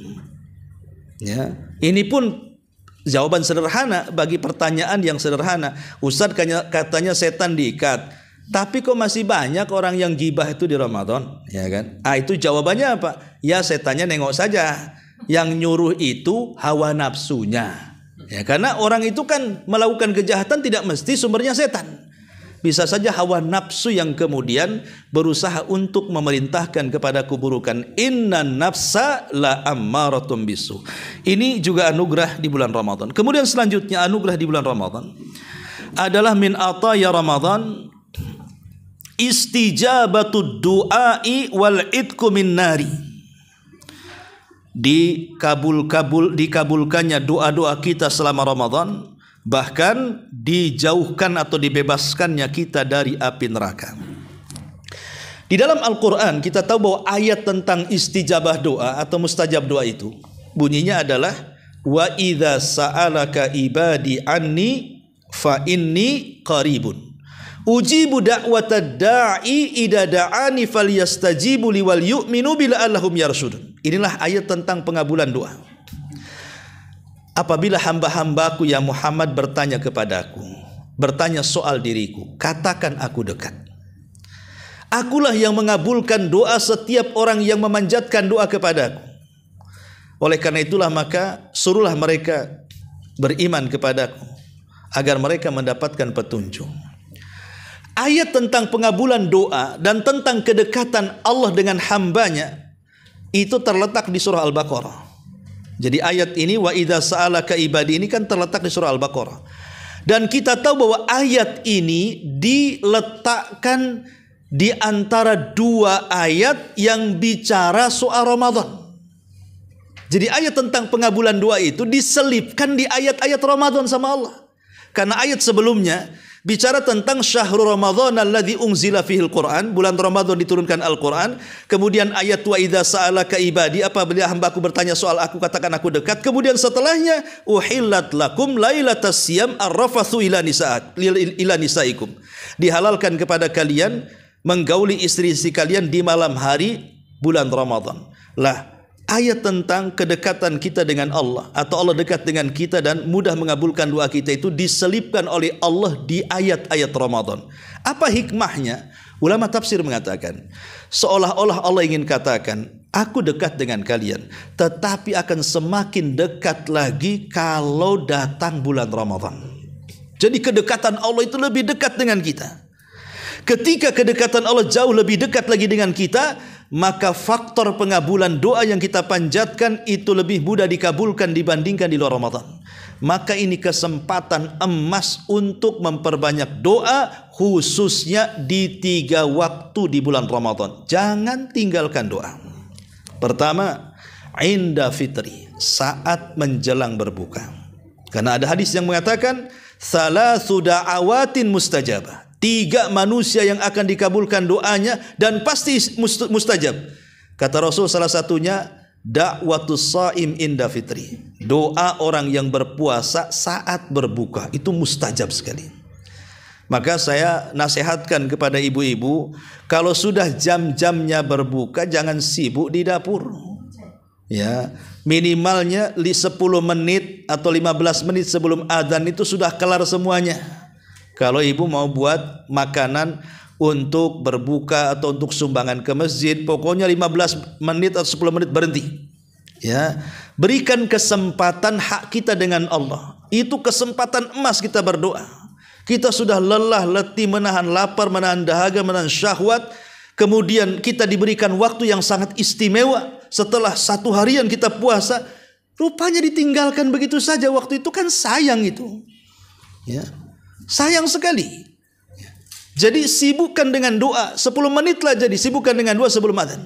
Ya, ini pun jawaban sederhana bagi pertanyaan yang sederhana. Ustaz katanya setan diikat, tapi kok masih banyak orang yang gibah itu di Ramadan, ya kan? Itu jawabannya apa? Ya setannya nengok saja. Yang nyuruh itu hawa nafsunya. Ya, karena orang itu kan melakukan kejahatan tidak mesti sumbernya setan. Bisa saja hawa nafsu yang kemudian berusaha untuk memerintahkan kepada keburukan. Inna nafsa la ammaratum bisu. Ini juga anugerah di bulan Ramadan. Kemudian selanjutnya anugerah di bulan Ramadan adalah min ataya Ramadan istijabatud du'ai wal idku min nari. Dikabulkannya doa-doa kita selama Ramadan, bahkan dijauhkan atau dibebaskannya kita dari api neraka. Di dalam Al-Quran kita tahu bahwa ayat tentang istijabah doa atau mustajab doa itu bunyinya adalah wa idza sa'alaka ibadi anni fa inni qaribun ujibu da'watad da'i idza da'ani falyastajibu li wal yu'minu bil allahum yarshudun. Inilah ayat tentang pengabulan doa. Apabila hamba-hambaku yang Muhammad bertanya kepadaku, bertanya soal diriku, katakan aku dekat. Akulah yang mengabulkan doa setiap orang yang memanjatkan doa kepadaku. Oleh karena itulah maka suruhlah mereka beriman kepadaku agar mereka mendapatkan petunjuk. Ayat tentang pengabulan doa dan tentang kedekatan Allah dengan hambanya itu terletak di surah Al-Baqarah. Jadi ayat ini wa idza sa'alaka ibadi ini kan terletak di surah Al-Baqarah. Dan kita tahu bahwa ayat ini diletakkan di antara dua ayat yang bicara soal Ramadan. Jadi ayat tentang pengabulan doa itu diselipkan di ayat-ayat Ramadan sama Allah. Karena ayat sebelumnya bicara tentang syahrul Ramadan alladzi unzila fihil Quran, bulan Ramadan diturunkan Al-Quran. Kemudian ayat wa idza sa'alaka ibadi, apabila hambaku bertanya soal aku, katakan aku dekat. Kemudian setelahnya uhillat lakum lailatas siyam arrafathu ila nisaikum. Dihalalkan kepada kalian menggauli istri-istri kalian di malam hari bulan Ramadan. Lah, ayat tentang kedekatan kita dengan Allah atau Allah dekat dengan kita dan mudah mengabulkan doa kita itu diselipkan oleh Allah di ayat-ayat Ramadan. Apa hikmahnya? Ulama tafsir mengatakan, seolah-olah Allah ingin katakan, aku dekat dengan kalian, tetapi akan semakin dekat lagi kalau datang bulan Ramadan. Jadi kedekatan Allah itu lebih dekat dengan kita. Ketika kedekatan Allah jauh lebih dekat lagi dengan kita, maka faktor pengabulan doa yang kita panjatkan itu lebih mudah dikabulkan dibandingkan di luar Ramadan. Maka ini kesempatan emas untuk memperbanyak doa, khususnya di 3 waktu di bulan Ramadan. Jangan tinggalkan doa. Pertama, inda fitri, saat menjelang berbuka. Karena ada hadis yang mengatakan, salasu da'awatin mustajabah. 3 manusia yang akan dikabulkan doanya dan pasti mustajab. Kata Rasul salah satunya da'watus shaim inda fitri. Doa orang yang berpuasa saat berbuka itu mustajab sekali. Maka saya nasihatkan kepada ibu-ibu, kalau sudah jam-jamnya berbuka jangan sibuk di dapur. Ya, minimalnya 10 menit atau 15 menit sebelum adzan itu sudah kelar semuanya. Kalau ibu mau buat makanan untuk berbuka atau untuk sumbangan ke masjid, pokoknya 15 menit atau 10 menit berhenti. Ya, berikan kesempatan hak kita dengan Allah. Itu kesempatan emas kita berdoa. Kita sudah lelah, letih, menahan lapar, menahan dahaga, menahan syahwat. Kemudian kita diberikan waktu yang sangat istimewa. Setelah 1 harian kita puasa, rupanya ditinggalkan begitu saja. Waktu itu kan sayang itu. Ya. Sayang sekali. Jadi sibukkan dengan doa. 10 menitlah jadi sibukkan dengan doa sebelum adzan.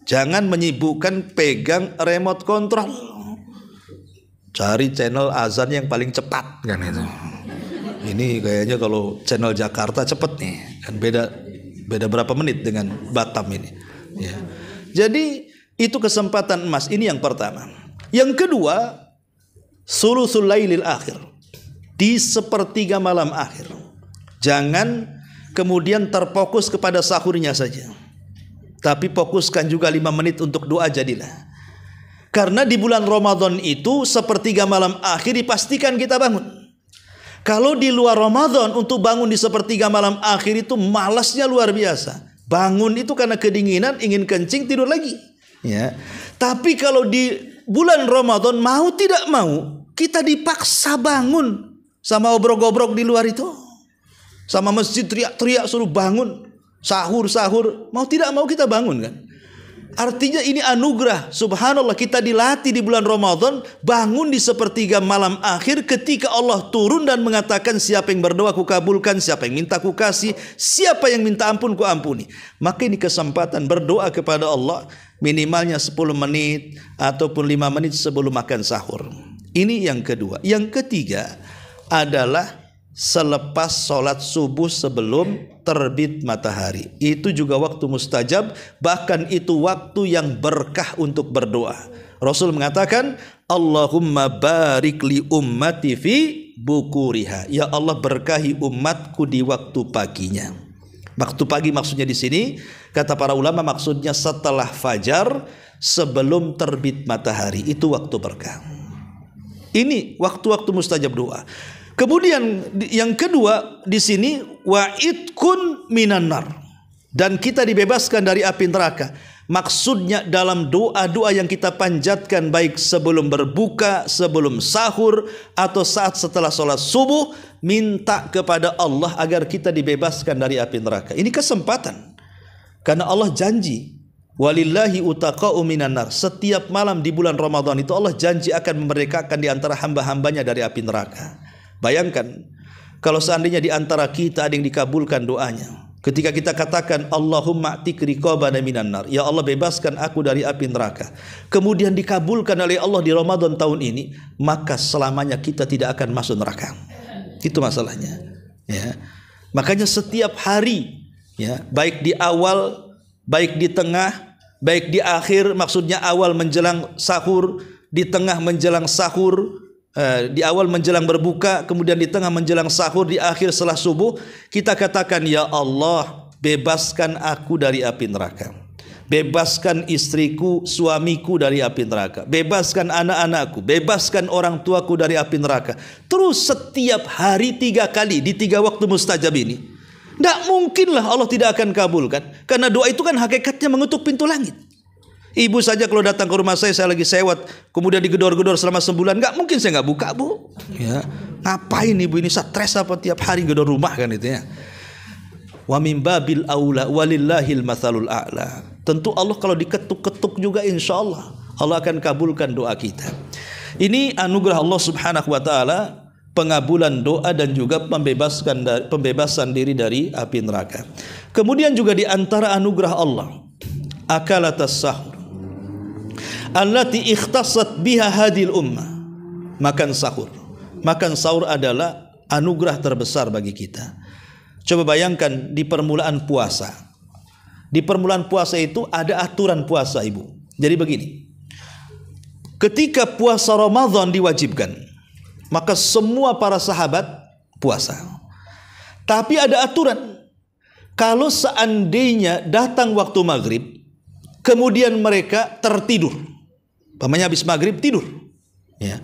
Jangan menyibukkan pegang remote control. Cari channel azan yang paling cepat kan itu. Ini kayaknya kalau channel Jakarta cepet nih. Kan beda berapa menit dengan Batam ini. Ya. Jadi itu kesempatan emas. Ini yang pertama. Yang kedua, sulusul lailil akhir. Di sepertiga malam akhir. Jangan kemudian terfokus kepada sahurnya saja, tapi fokuskan juga 5 menit untuk doa jadilah. Karena di bulan Ramadan itu sepertiga malam akhir dipastikan kita bangun. Kalau di luar Ramadan untuk bangun di sepertiga malam akhir itu malasnya luar biasa. Bangun itu karena kedinginan, ingin kencing, tidur lagi. Ya. Tapi kalau di bulan Ramadan mau tidak mau kita dipaksa bangun. Sama obrok-obrok di luar itu, sama masjid teriak-teriak suruh bangun, sahur, mau tidak mau kita bangun kan. Artinya ini anugerah, subhanallah, kita dilatih di bulan Ramadan bangun di sepertiga malam akhir ketika Allah turun dan mengatakan siapa yang berdoa ku kabulkan, siapa yang minta ku kasih, siapa yang minta ampun ku ampuni. Maka ini kesempatan berdoa kepada Allah minimalnya 10 menit ataupun 5 menit sebelum makan sahur. Ini yang kedua. Yang ketiga adalah selepas sholat subuh sebelum terbit matahari. Itu juga waktu mustajab, bahkan itu waktu yang berkah untuk berdoa. Rasul mengatakan, Allahumma barik li ummati fi bukuriha. Ya Allah, berkahi umatku di waktu paginya. Waktu pagi maksudnya di sini, kata para ulama, maksudnya setelah fajar sebelum terbit matahari. Itu waktu berkah. Ini waktu-waktu mustajab doa. Kemudian yang kedua di sini wa'idkun minan nar, dan kita dibebaskan dari api neraka. Maksudnya dalam doa-doa yang kita panjatkan baik sebelum berbuka, sebelum sahur, atau saat setelah sholat subuh, minta kepada Allah agar kita dibebaskan dari api neraka. Ini kesempatan, karena Allah janji, walillahi utaqa'u minan nar. Setiap malam di bulan Ramadan itu Allah janji akan memerdekakan di antara hamba-hambanya dari api neraka. Bayangkan kalau seandainya di antara kita ada yang dikabulkan doanya, ketika kita katakan Allahumma a'tik riqabana minan nar, ya Allah bebaskan aku dari api neraka, kemudian dikabulkan oleh Allah di Ramadan tahun ini, maka selamanya kita tidak akan masuk neraka. Itu masalahnya, ya. Makanya setiap hari, ya, baik di awal, baik di tengah, baik di akhir, maksudnya awal menjelang sahur, di tengah menjelang sahur, di awal menjelang berbuka, kemudian di tengah menjelang sahur, di akhir setelah subuh, kita katakan, ya Allah bebaskan aku dari api neraka, bebaskan istriku, suamiku dari api neraka, bebaskan anak-anakku, bebaskan orang tuaku dari api neraka. Terus setiap hari 3 kali di 3 waktu mustajab ini. Tidak mungkinlah Allah tidak akan kabulkan, karena doa itu kan hakikatnya mengetuk pintu langit. Ibu saja kalau datang ke rumah saya lagi sewot, kemudian digedor-gedor selama sebulan, nggak mungkin saya nggak buka, Bu. Ya, ngapain ibu ini stres apa tiap hari gedor rumah kan itu ya. Wa min babil aula walillahil matsalul a'la. Tentu Allah kalau diketuk-ketuk juga insya Allah akan kabulkan doa kita. Ini anugerah Allah Subhanahu wa taala, pengabulan doa dan juga pembebasan diri dari api neraka. Kemudian juga di antara anugerah Allah, akalatas sahur allati ikhtassat biha hadil ummah. Makan sahur. Makan sahur adalah anugerah terbesar bagi kita. Coba bayangkan di permulaan puasa. Di permulaan puasa itu ada aturan puasa, Ibu. Jadi begini. Ketika puasa Ramadan diwajibkan, maka semua para sahabat puasa. Tapi ada aturan. Kalau seandainya datang waktu maghrib, kemudian mereka tertidur, pamannya habis maghrib tidur, ya.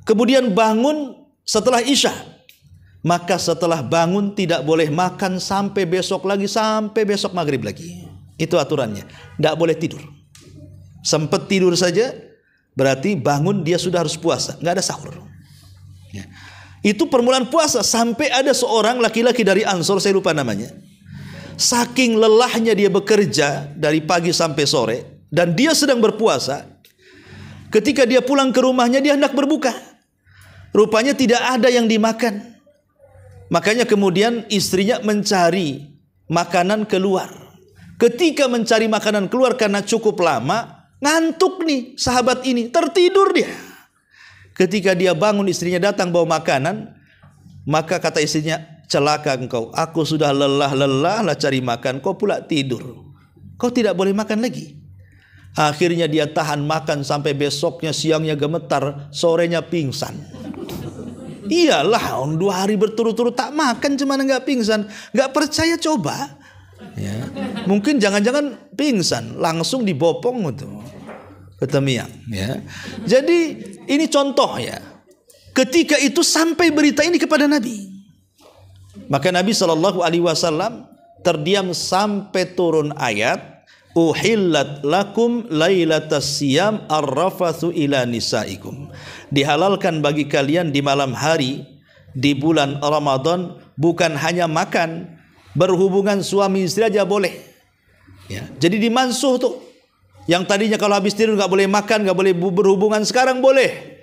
Kemudian bangun setelah isya, maka setelah bangun tidak boleh makan sampai besok lagi, sampai besok maghrib lagi. Itu aturannya, tidak boleh tidur. Sempat tidur saja berarti bangun dia sudah harus puasa, nggak ada sahur, ya. Itu permulaan puasa. Sampai ada seorang laki-laki dari Ansor, saya lupa namanya, saking lelahnya dia bekerja dari pagi sampai sore dan dia sedang berpuasa, ketika dia pulang ke rumahnya dia hendak berbuka, rupanya tidak ada yang dimakan. Makanya kemudian istrinya mencari makanan keluar. Ketika mencari makanan keluar, karena cukup lama, ngantuk nih sahabat ini, tertidur dia. Ketika dia bangun, istrinya datang bawa makanan, maka kata istrinya, celaka engkau, aku sudah lelah cari makan, kau pula tidur, kau tidak boleh makan lagi. Akhirnya dia tahan makan sampai besoknya, siangnya gemetar, sorenya pingsan. Iyalah, 2 hari berturut-turut tak makan, cuman nggak pingsan. Nggak percaya coba, ya. Mungkin jangan-jangan pingsan, langsung dibopong itu ke temiang, ya. Jadi ini contoh, ya. Ketika itu sampai berita ini kepada Nabi. Maka Nabi SAW terdiam sampai turun ayat, uhillat lakum lailatas siyam arrafathu ila nisaikum. Dihalalkan bagi kalian di malam hari di bulan Ramadan bukan hanya makan, berhubungan suami istri aja boleh, ya. Jadi dimansuh tuh. Yang tadinya kalau habis tidur nggak boleh makan, nggak boleh berhubungan, sekarang boleh.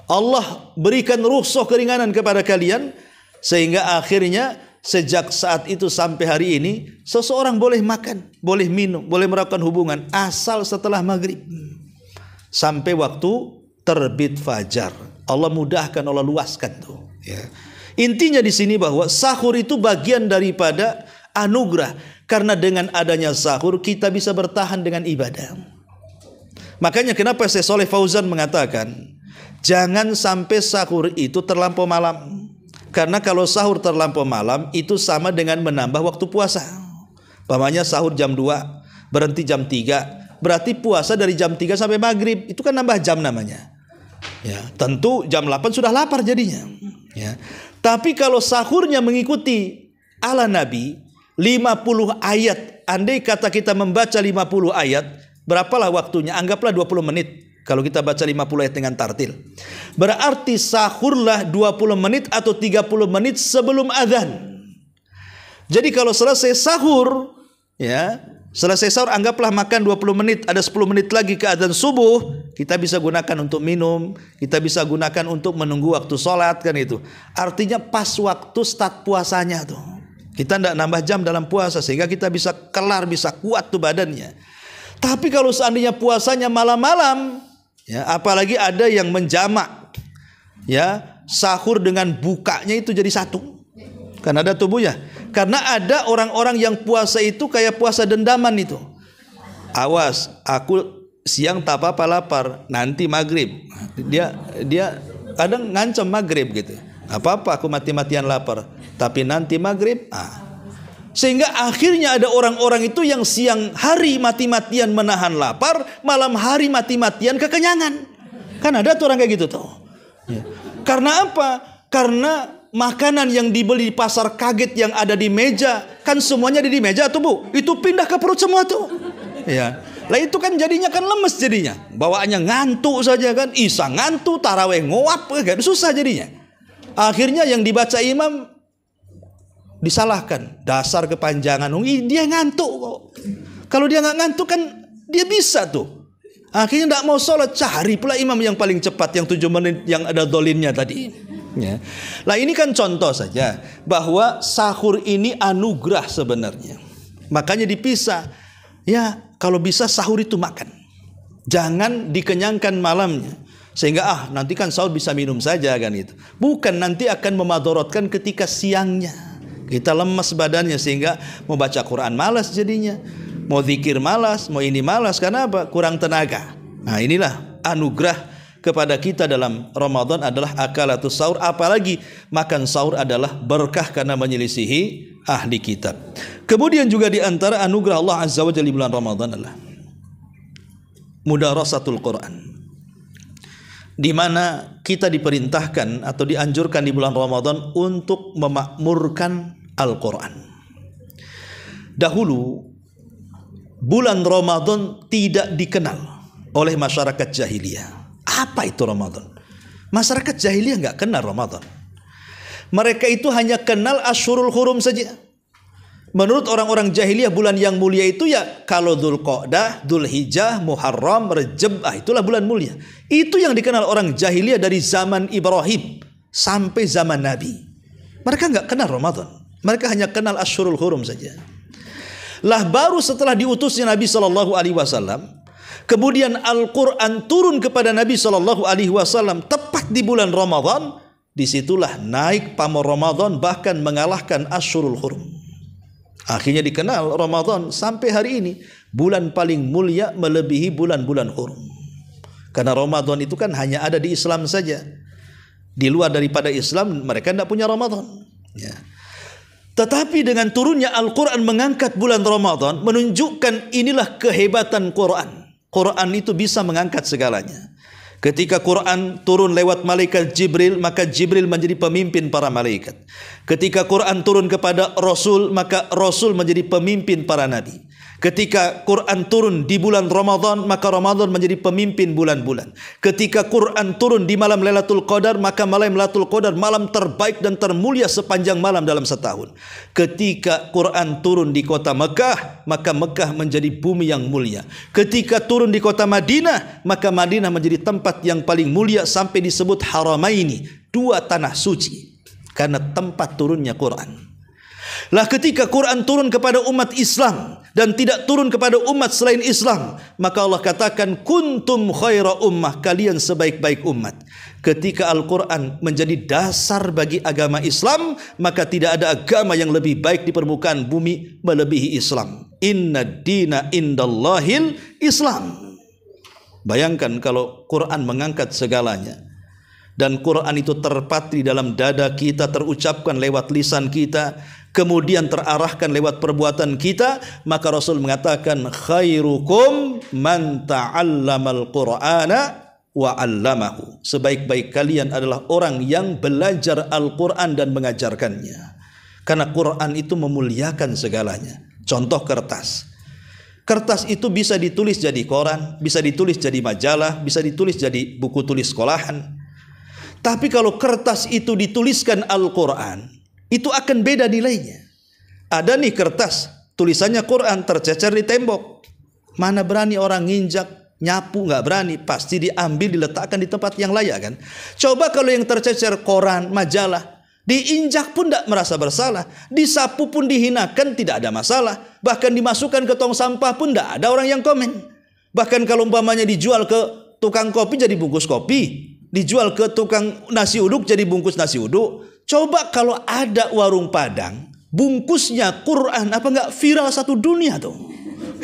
Allah berikan rukhsah, keringanan kepada kalian, sehingga akhirnya sejak saat itu sampai hari ini seseorang boleh makan, boleh minum, boleh melakukan hubungan asal setelah maghrib sampai waktu terbit fajar. Allah mudahkan, Allah luaskan tuh, ya. Intinya di sini bahwa sahur itu bagian daripada anugerah, karena dengan adanya sahur kita bisa bertahan dengan ibadah. Makanya kenapa Syekh Shalih Fauzan mengatakan jangan sampai sahur itu terlampau malam. Karena kalau sahur terlampau malam itu sama dengan menambah waktu puasa. Pamannya sahur jam 2, berhenti jam 3, berarti puasa dari jam 3 sampai maghrib. Itu kan nambah jam namanya, ya. Tentu jam 8 sudah lapar jadinya, ya. Tapi kalau sahurnya mengikuti ala Nabi 50 ayat, andai kata kita membaca 50 ayat, berapalah waktunya? Anggaplah 20 menit. Kalau kita baca 50 ayat dengan tartil, berarti sahurlah 20 menit atau 30 menit sebelum azan. Jadi kalau selesai sahur, ya, selesai sahur anggaplah makan 20 menit, ada 10 menit lagi ke azan subuh, kita bisa gunakan untuk minum, kita bisa gunakan untuk menunggu waktu sholat, kan itu. Artinya pas waktu start puasanya tuh. Kita tidak nambah jam dalam puasa sehingga kita bisa kelar, bisa kuat tuh badannya. Tapi kalau seandainya puasanya malam-malam, ya, apalagi ada yang menjamak, ya, sahur dengan bukanya itu jadi satu, kan ada tubuhnya. Karena ada orang-orang yang puasa itu kayak puasa dendaman itu. Awas, aku siang tak apa-apa lapar, nanti maghrib. Dia kadang ngancam maghrib gitu. Apa-apa aku mati-matian lapar, tapi nanti maghrib. Sehingga akhirnya ada orang-orang itu yang siang hari mati-matian menahan lapar, malam hari mati-matian kekenyangan. Kan ada tuh orang kayak gitu tuh. Ya. Karena apa? Karena makanan yang dibeli di pasar kaget yang ada di meja, kan semuanya ada di meja tuh Bu, itu pindah ke perut semua tuh. Ya. Lah itu kan jadinya kan lemes jadinya. Bawaannya ngantuk saja kan, isya ngantuk, taraweh ngoap, kan susah jadinya. Akhirnya yang dibaca imam disalahkan, dasar kepanjangan, dia ngantuk kok. Kalau dia nggak ngantuk kan dia bisa tuh. Akhirnya tidak mau sholat, cari pula imam yang paling cepat, yang 7 menit yang ada dolinnya tadi. Ya. Lah ini kan contoh saja bahwa sahur ini anugerah sebenarnya. Makanya dipisah. Ya kalau bisa sahur itu makan, jangan dikenyangkan malamnya. Sehingga nanti kan sahur bisa minum saja kan itu. Bukan, nanti akan memadorotkan ketika siangnya. Kita lemas badannya sehingga mau baca Quran malas jadinya. Mau zikir malas, mau ini malas. Karena apa? Kurang tenaga. Nah inilah anugerah kepada kita dalam Ramadan adalah akalatus sahur. Apalagi makan sahur adalah berkah karena menyelisihi ahli kitab. Kemudian juga di antara anugerah Allah Azza wa Jalla di bulan Ramadan adalah mudarasatul Quran, di mana kita diperintahkan atau dianjurkan di bulan Ramadan untuk memakmurkan Al-Quran. Dahulu bulan Ramadan tidak dikenal oleh masyarakat jahiliyah. Apa itu Ramadan? Masyarakat jahiliyah nggak kenal Ramadan. Mereka itu hanya kenal Asyhurul Hurum saja. Menurut orang-orang jahiliyah bulan yang mulia itu ya kalau Dzulqa'dah, Dzulhijjah, Muharram, Rajab, itulah bulan mulia. Itu yang dikenal orang jahiliyah dari zaman Ibrahim sampai zaman Nabi. Mereka nggak kenal Ramadan. Mereka hanya kenal Asyhurul Hurum saja. Lah baru setelah diutusnya Nabi SAW, kemudian Al-Quran turun kepada Nabi SAW tepat di bulan Ramadan. Disitulah naik pamor Ramadan, bahkan mengalahkan Asyhurul Hurum. Akhirnya dikenal Ramadan sampai hari ini bulan paling mulia melebihi bulan-bulan hurum. Karena Ramadan itu kan hanya ada di Islam saja. Di luar daripada Islam mereka tidak punya Ramadan. Ya. Tetapi dengan turunnya Al-Quran mengangkat bulan Ramadan, menunjukkan inilah kehebatan Quran. Quran itu bisa mengangkat segalanya. Ketika Quran turun lewat malaikat Jibril, maka Jibril menjadi pemimpin para malaikat. Ketika Quran turun kepada Rasul, maka Rasul menjadi pemimpin para nabi. Ketika Quran turun di bulan Ramadan, maka Ramadan menjadi pemimpin bulan-bulan. Ketika Quran turun di malam Lailatul Qadar, maka malam Lailatul Qadar malam terbaik dan termulia sepanjang malam dalam setahun. Ketika Quran turun di kota Mekah, maka Mekah menjadi bumi yang mulia. Ketika turun di kota Madinah, maka Madinah menjadi tempat yang paling mulia sampai disebut Haramaini, dua tanah suci, karena tempat turunnya Quran. Lah ketika Quran turun kepada umat Islam dan tidak turun kepada umat selain Islam, maka Allah katakan kuntum khaira ummah, kalian sebaik-baik umat. Ketika Al-Quran menjadi dasar bagi agama Islam, maka tidak ada agama yang lebih baik di permukaan bumi melebihi Islam. Inna dina indallahil Islam. Bayangkan kalau Quran mengangkat segalanya, dan Quran itu terpatri dalam dada kita, terucapkan lewat lisan kita, kemudian terarahkan lewat perbuatan kita, maka Rasul mengatakan khairukum man ta'allamal Qur'ana wa 'allamahu. Sebaik-baik kalian adalah orang yang belajar Al-Qur'an dan mengajarkannya. Karena Quran itu memuliakan segalanya. Contoh kertas. Kertas itu bisa ditulis jadi koran, bisa ditulis jadi majalah, bisa ditulis jadi buku tulis sekolahan. Tapi kalau kertas itu dituliskan Al-Quran, itu akan beda nilainya. Ada nih kertas, tulisannya Quran, tercecer di tembok. Mana berani orang nginjak, nyapu, nggak berani. Pasti diambil, diletakkan di tempat yang layak kan. Coba kalau yang tercecer koran, majalah, diinjak pun tidak merasa bersalah, disapu pun dihinakan tidak ada masalah, bahkan dimasukkan ke tong sampah pun tidak ada orang yang komen. Bahkan kalau umpamanya dijual ke tukang kopi jadi bungkus kopi, dijual ke tukang nasi uduk jadi bungkus nasi uduk. Coba kalau ada warung Padang bungkusnya Quran, apa nggak viral satu dunia tuh?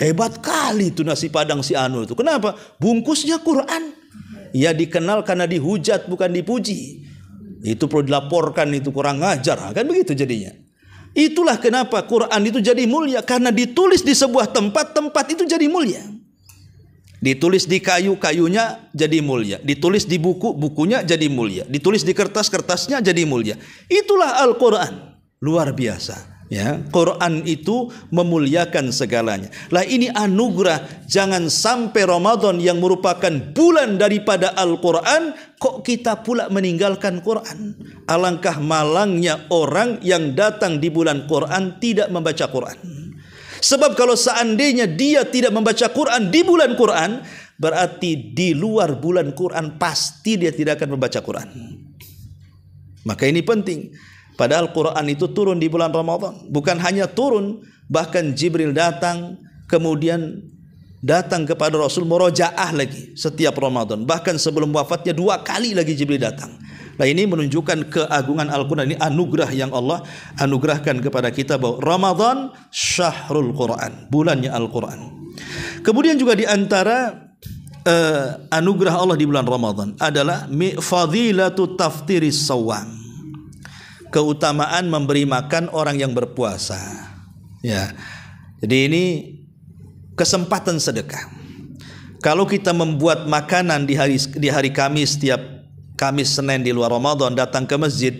Hebat kali tuh nasi Padang si Anu itu. Kenapa? Bungkusnya Quran. Ya dikenal karena dihujat bukan dipuji. Itu perlu dilaporkan, itu kurang ajar, kan begitu jadinya. Itulah kenapa Quran itu jadi mulia, karena ditulis di sebuah tempat, tempat itu jadi mulia. Ditulis di kayu, kayunya jadi mulia. Ditulis di buku, bukunya jadi mulia. Ditulis di kertas, kertasnya jadi mulia. Itulah Al-Quran. Luar biasa. Ya, Quran itu memuliakan segalanya. Lah ini anugerah. Jangan sampai Ramadan yang merupakan bulan daripada Al-Quran, kok kita pula meninggalkan Quran. Alangkah malangnya orang yang datang di bulan Quran tidak membaca Quran. Sebab kalau seandainya dia tidak membaca Quran di bulan Quran, berarti di luar bulan Quran pasti dia tidak akan membaca Quran. Maka ini penting. Padahal Quran itu turun di bulan Ramadan. Bukan hanya turun, bahkan Jibril datang, kemudian datang kepada Rasul murojaah lagi setiap Ramadan. Bahkan sebelum wafatnya 2 kali lagi Jibril datang. Nah ini menunjukkan keagungan Al-Quran. Ini anugerah yang Allah anugerahkan kepada kita bahwa Ramadan syahrul Quran, bulannya Al-Quran. Kemudian juga di antara anugerah Allah di bulan Ramadan adalah fadilatu taftiris shawwam. Keutamaan memberi makan orang yang berpuasa. Ya. Jadi ini kesempatan sedekah. Kalau kita membuat makanan di hari Kamis, setiap Kamis Senin di luar Ramadan datang ke masjid,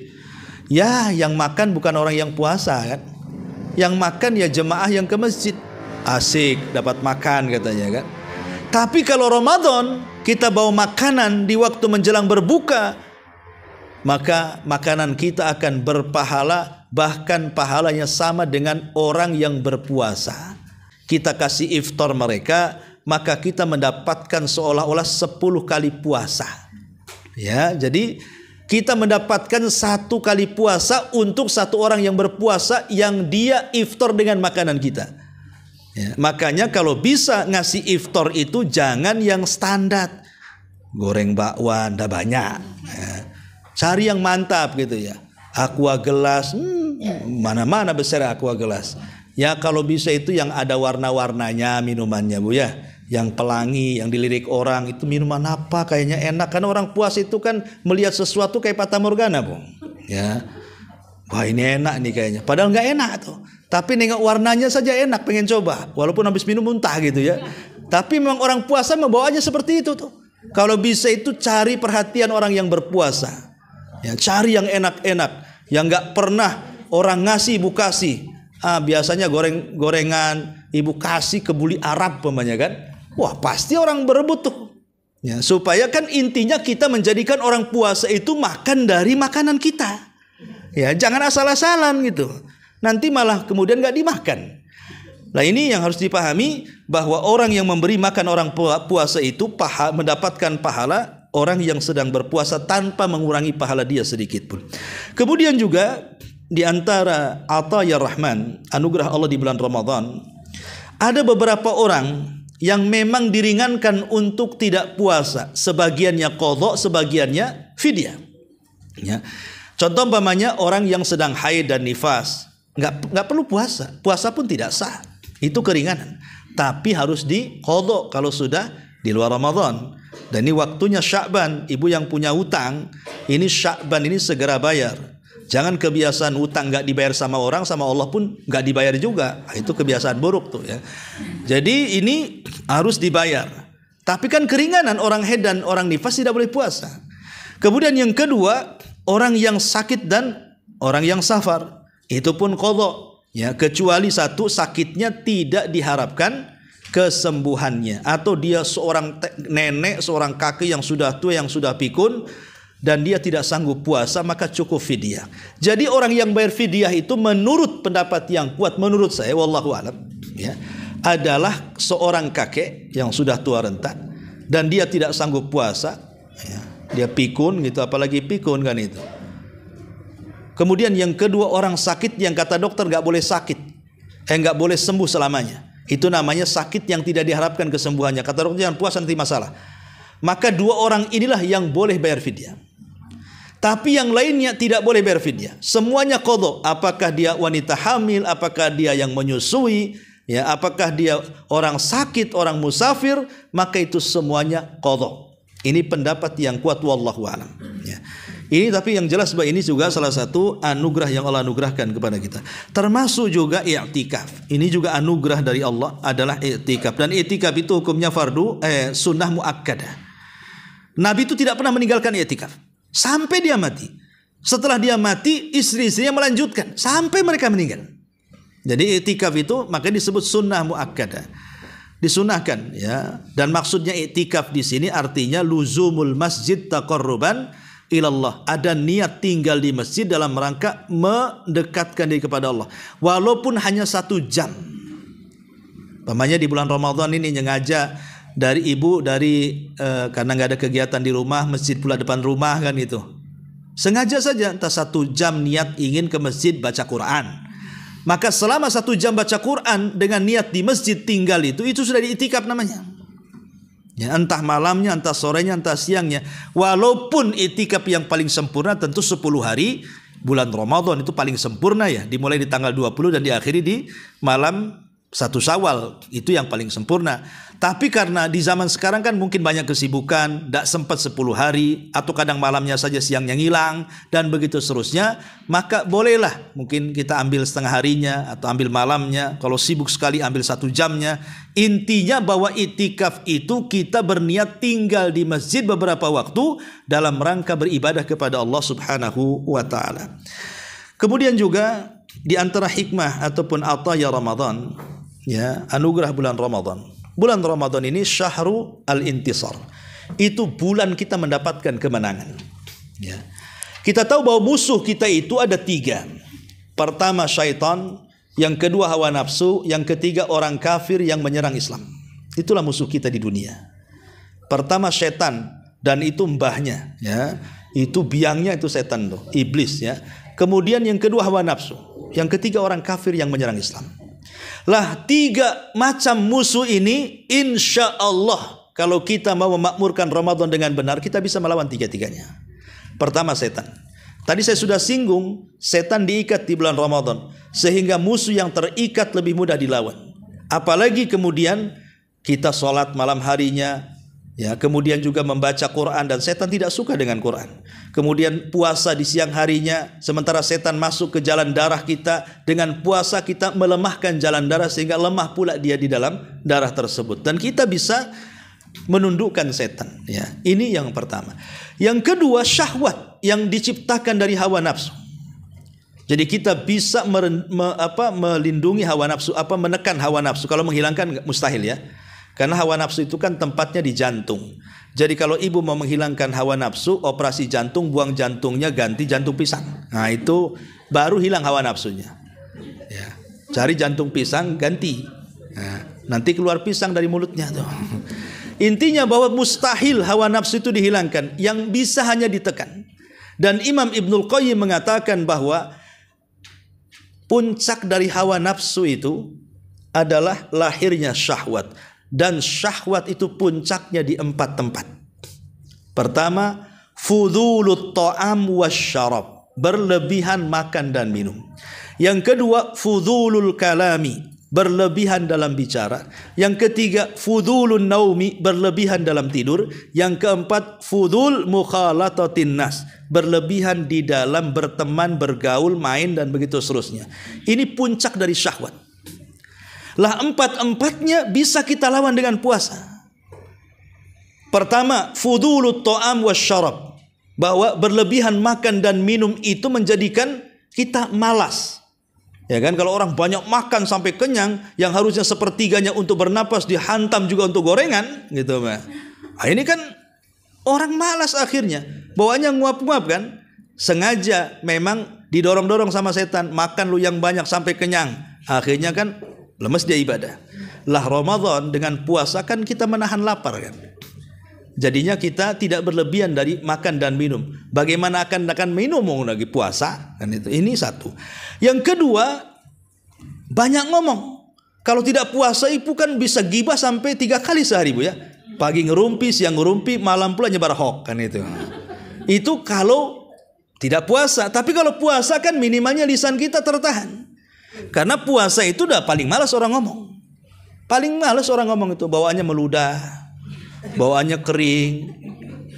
ya yang makan bukan orang yang puasa kan. Yang makan ya jemaah yang ke masjid. Asik dapat makan katanya kan. Tapi kalau Ramadan kita bawa makanan di waktu menjelang berbuka, maka makanan kita akan berpahala, bahkan pahalanya sama dengan orang yang berpuasa. Kita kasih iftar mereka, maka kita mendapatkan seolah-olah 10 kali puasa. Ya, jadi kita mendapatkan 1 kali puasa untuk 1 orang yang berpuasa yang dia iftar dengan makanan kita. Ya, makanya kalau bisa ngasih iftar itu jangan yang standar. Goreng bakwan, dah banyak. Ya. Cari yang mantap gitu ya. Aqua gelas, mana-mana besar aqua gelas. Ya kalau bisa itu yang ada warna-warnanya minumannya Bu ya. Yang pelangi, yang dilirik orang, itu minuman apa kayaknya enak. Karena orang puas itu kan melihat sesuatu kayak Fata Morgana Bu. Ya. Wah ini enak nih kayaknya. Padahal nggak enak tuh. Tapi nengok warnanya saja enak, pengen coba. Walaupun habis minum muntah gitu ya. Tapi memang orang puasa membawanya seperti itu tuh. Kalau bisa itu cari perhatian orang yang berpuasa. Ya, cari yang enak-enak, yang nggak pernah orang ngasih ibu kasih. Biasanya gorengan ibu kasih ke buli Arab pemanya kan. Wah pasti orang berebut tuh. Ya, supaya kan intinya kita menjadikan orang puasa itu makan dari makanan kita. Ya jangan asal-asalan gitu. Nanti malah kemudian nggak dimakan. Nah ini yang harus dipahami, bahwa orang yang memberi makan orang puasa itu mendapatkan pahala orang yang sedang berpuasa tanpa mengurangi pahala dia sedikit pun. Kemudian juga di antara ataya Rahman, anugerah Allah di bulan Ramadan, ada beberapa orang yang memang diringankan untuk tidak puasa. Sebagiannya qadha, sebagiannya fidyah. Ya. Contoh umpamanya orang yang sedang haid dan nifas, nggak perlu puasa. Puasa pun tidak sah. Itu keringanan. Tapi harus di qadha kalau sudah di luar Ramadan. Dan ini waktunya Sya'ban. Ibu yang punya hutang, ini Sya'ban ini segera bayar. Jangan kebiasaan hutang nggak dibayar sama orang, sama Allah pun nggak dibayar juga. Itu kebiasaan buruk tuh ya. Jadi ini harus dibayar. Tapi kan keringanan, orang haid dan orang nifas tidak boleh puasa. Kemudian yang kedua, orang yang sakit dan orang yang safar, itu pun qadha, ya, kecuali satu, sakitnya tidak diharapkan kesembuhannya, atau dia seorang nenek, seorang kakek yang sudah tua, yang sudah pikun, dan dia tidak sanggup puasa, maka cukup fidyah. Jadi orang yang bayar fidyah itu menurut pendapat yang kuat, menurut saya, wallahu alam, ya, adalah seorang kakek yang sudah tua renta dan dia tidak sanggup puasa, ya, dia pikun gitu, apalagi pikun kan itu. Kemudian yang kedua, orang sakit yang kata dokter nggak boleh sakit, nggak boleh sembuh selamanya. Itu namanya sakit yang tidak diharapkan kesembuhannya. Kata dokter jangan puasa nanti masalah. Maka dua orang inilah yang boleh bayar fidyah. Tapi yang lainnya tidak boleh bayar fidyah. Semuanya qadha. Apakah dia wanita hamil, apakah dia yang menyusui, ya, apakah dia orang sakit, orang musafir, maka itu semuanya qadha. Ini pendapat yang kuat wallahu a'lam, ya. Ini tapi yang jelas bahwa ini juga salah satu anugerah yang Allah anugerahkan kepada kita. Termasuk juga i'tikaf. Ini juga anugerah dari Allah adalah i'tikaf, dan i'tikaf itu hukumnya fardu sunnah muakkadah. Nabi itu tidak pernah meninggalkan i'tikaf sampai dia mati. Setelah dia mati, istri-istrinya melanjutkan sampai mereka meninggal. Jadi i'tikaf itu makanya disebut sunnah muakkadah. Disunahkan, ya. Dan maksudnya i'tikaf di sini artinya luzumul masjid taqarruban ilallah. Ada niat tinggal di masjid dalam rangka mendekatkan diri kepada Allah, walaupun hanya 1 jam. Pamannya di bulan Ramadan ini nyengaja dari ibu karena nggak ada kegiatan di rumah, masjid pula depan rumah kan itu. Sengaja saja entah 1 jam niat ingin ke masjid baca Quran. Maka selama 1 jam baca Quran dengan niat di masjid tinggal itu sudah diiktikaf namanya. Ya, entah malamnya, entah sorenya, entah siangnya. Walaupun itikaf yang paling sempurna tentu 10 hari bulan Ramadan itu paling sempurna, ya. Dimulai di tanggal 20 dan diakhiri di malam 1 Syawal. Itu yang paling sempurna. Tapi karena di zaman sekarang kan mungkin banyak kesibukan, tidak sempat 10 hari, atau kadang malamnya saja, siangnya ngilang, dan begitu seterusnya, maka bolehlah mungkin kita ambil setengah harinya atau ambil malamnya. Kalau sibuk sekali ambil 1 jamnya. Intinya bahwa itikaf itu kita berniat tinggal di masjid beberapa waktu dalam rangka beribadah kepada Allah Subhanahu wa taala. Kemudian juga di antara hikmah ataupun ataya Ramadan, ya, anugerah bulan Ramadan. Bulan Ramadan ini syahrul al-intisar. Itu bulan kita mendapatkan kemenangan, ya. Kita tahu bahwa musuh kita itu ada 3. Pertama syaitan, yang kedua hawa nafsu, yang ketiga orang kafir yang menyerang Islam. Itulah musuh kita di dunia. Pertama setan, dan itu mbahnya, ya. Itu biangnya itu setan tuh, iblis, ya. Kemudian yang kedua hawa nafsu, yang ketiga orang kafir yang menyerang Islam. Lah 3 macam musuh ini insya Allah kalau kita mau memakmurkan Ramadan dengan benar, kita bisa melawan 3-tiganya. Pertama setan. Tadi saya sudah singgung, setan diikat di bulan Ramadan sehingga musuh yang terikat lebih mudah dilawan. Apalagi kemudian kita sholat malam harinya, ya, kemudian juga membaca Quran, dan setan tidak suka dengan Quran. Kemudian puasa di siang harinya, sementara setan masuk ke jalan darah kita. Dengan puasa kita melemahkan jalan darah sehingga lemah pula dia di dalam darah tersebut, dan kita bisa menundukkan setan, ya. Ini yang pertama. Yang kedua syahwat yang diciptakan dari hawa nafsu. Jadi kita bisa melindungi hawa nafsu, menekan hawa nafsu. Kalau menghilangkan mustahil, ya. Karena hawa nafsu itu kan tempatnya di jantung. Jadi kalau ibu mau menghilangkan hawa nafsu, operasi jantung, buang jantungnya, ganti jantung pisang. Nah itu baru hilang hawa nafsunya, ya. Cari jantung pisang, ganti. Nah, nanti keluar pisang dari mulutnya tuh. Intinya bahwa mustahil hawa nafsu itu dihilangkan. Yang bisa hanya ditekan. Dan Imam Ibnul Qayyim mengatakan bahwa puncak dari hawa nafsu itu adalah lahirnya syahwat. Dan syahwat itu puncaknya di 4 tempat. Pertama, fudhulut ta'am wasyarab, berlebihan makan dan minum. Yang kedua, fudhulul kalami, berlebihan dalam bicara. Yang ketiga, fudhulun naumi, berlebihan dalam tidur. Yang keempat, fudhul mukhalatatin nas, berlebihan di dalam berteman, bergaul, main, dan begitu seterusnya. Ini puncak dari syahwat. Lah 4-empatnya bisa kita lawan dengan puasa. Pertama, fudulut ta'am wasyarab, bahwa berlebihan makan dan minum itu menjadikan kita malas. Ya kan, kalau orang banyak makan sampai kenyang, yang harusnya sepertiganya untuk bernapas dihantam juga untuk gorengan, gitu Pak. Nah, ini kan orang malas akhirnya, bawaannya nguap-nguap kan, sengaja memang didorong-dorong sama setan, makan lu yang banyak sampai kenyang. Akhirnya kan lemes dia ibadah. Lah Ramadan dengan puasa kan kita menahan lapar kan. Jadinya kita tidak berlebihan dari makan dan minum. Bagaimana akan minum lagi puasa? Kan itu. Ini satu. Yang kedua, banyak ngomong. Kalau tidak puasa itu kan bisa gibah sampai 3 kali sehari Bu ya. Pagi ngerumpi, siang ngerumpi, malam pula nyebar hoax kan itu. Itu kalau tidak puasa. Tapi kalau puasa kan minimalnya lisan kita tertahan. Karena puasa itu udah paling malas orang ngomong. Paling malas orang ngomong itu, bawaannya meludah. Bawaannya kering,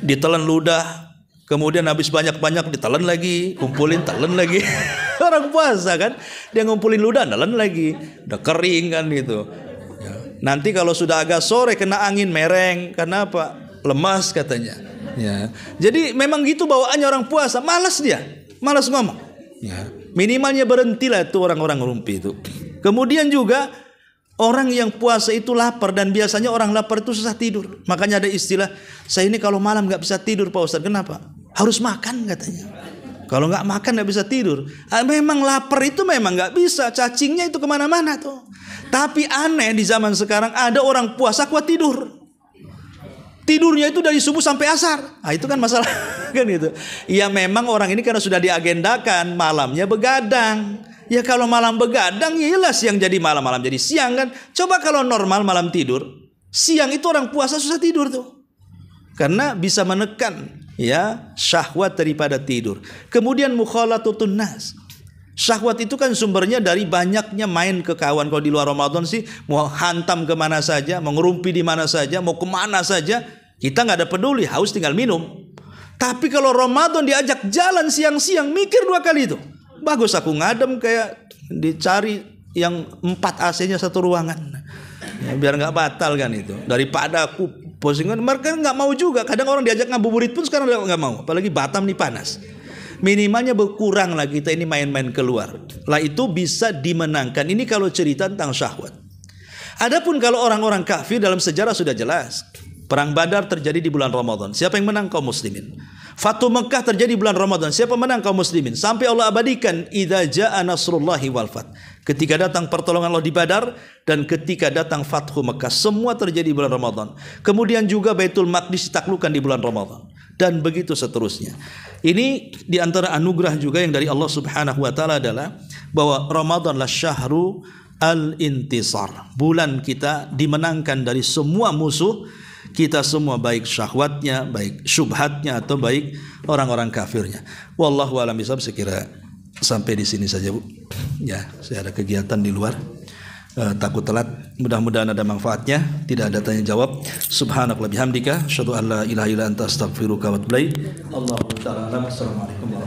ditelan ludah, kemudian habis banyak-banyak ditelan lagi, kumpulin telan lagi. Orang puasa kan, dia ngumpulin ludah, telan lagi, udah kering kan gitu. Ya. Nanti kalau sudah agak sore kena angin mereng, karena apa? Lemas katanya. Ya. Jadi memang gitu bawaannya orang puasa, malas dia, malas ngomong. Ya. Minimalnya berhentilah itu orang-orang rumpi itu. Kemudian juga orang yang puasa itu lapar, dan biasanya orang lapar itu susah tidur. Makanya ada istilah, saya ini kalau malam gak bisa tidur Pak Ustadz. Kenapa? Harus makan katanya. Kalau gak makan gak bisa tidur. Memang lapar itu memang gak bisa. Cacingnya itu kemana-mana tuh. Tapi aneh di zaman sekarang ada orang puasa kuat tidur. Tidurnya itu dari subuh sampai asar. Nah, itu kan masalah kan itu. Ya memang orang ini karena sudah diagendakan malamnya begadang. Ya kalau malam begadang ya jelas yang jadi malam jadi siang kan. Coba kalau normal malam tidur, siang itu orang puasa susah tidur tuh. Karena bisa menekan ya syahwat daripada tidur. Kemudian mukhalatutun nas. Syahwat itu kan sumbernya dari banyaknya main ke kawan. Kalau di luar Ramadan sih mau hantam kemana saja, mau ngerumpi di mana saja, mau kemana saja, kita nggak ada peduli, haus tinggal minum. Tapi kalau Ramadan diajak jalan siang-siang, mikir 2 kali itu. Bagus aku ngadem kayak dicari yang 4 AC-nya satu ruangan ya, biar nggak batal kan itu, daripada aku posingan. Mereka nggak mau juga. Kadang orang diajak ngabuburit pun sekarang nggak mau, apalagi Batam nih panas. Minimalnya berkurang lah kita ini main-main keluar. Lah itu bisa dimenangkan. Ini kalau cerita tentang syahwat. Adapun kalau orang-orang kafir dalam sejarah sudah jelas. Perang Badar terjadi di bulan Ramadan. Siapa yang menang? Kaum muslimin. Fatu Mekah terjadi di bulan Ramadan. Siapa menang? Kaum muslimin. Sampai Allah abadikan idza jaa nasrullahi wal fath. Ketika datang pertolongan Allah di Badar dan ketika datang Fathu Mekah, semua terjadi di bulan Ramadan. Kemudian juga Baitul Maqdis ditaklukkan di bulan Ramadan dan begitu seterusnya. Ini di antara anugerah juga yang dari Allah Subhanahu wa taala adalah bahwa Ramadan la syahru al-intisar. Bulan kita dimenangkan dari semua musuh kita semua, baik syahwatnya, baik syubhatnya, atau baik orang-orang kafirnya. Wallahu a'lam bishawab. Sekira sampai di sini saja Bu. Ya, saya ada kegiatan di luar. Takut telat. Mudah-mudahan ada manfaatnya. Tidak ada tanya jawab. Subhanakallahumma bihamdika asyhadu an la ilaha illa anta astaghfiruka wa atubu ilaik. Allahu ta'ala. Assalamualaikum.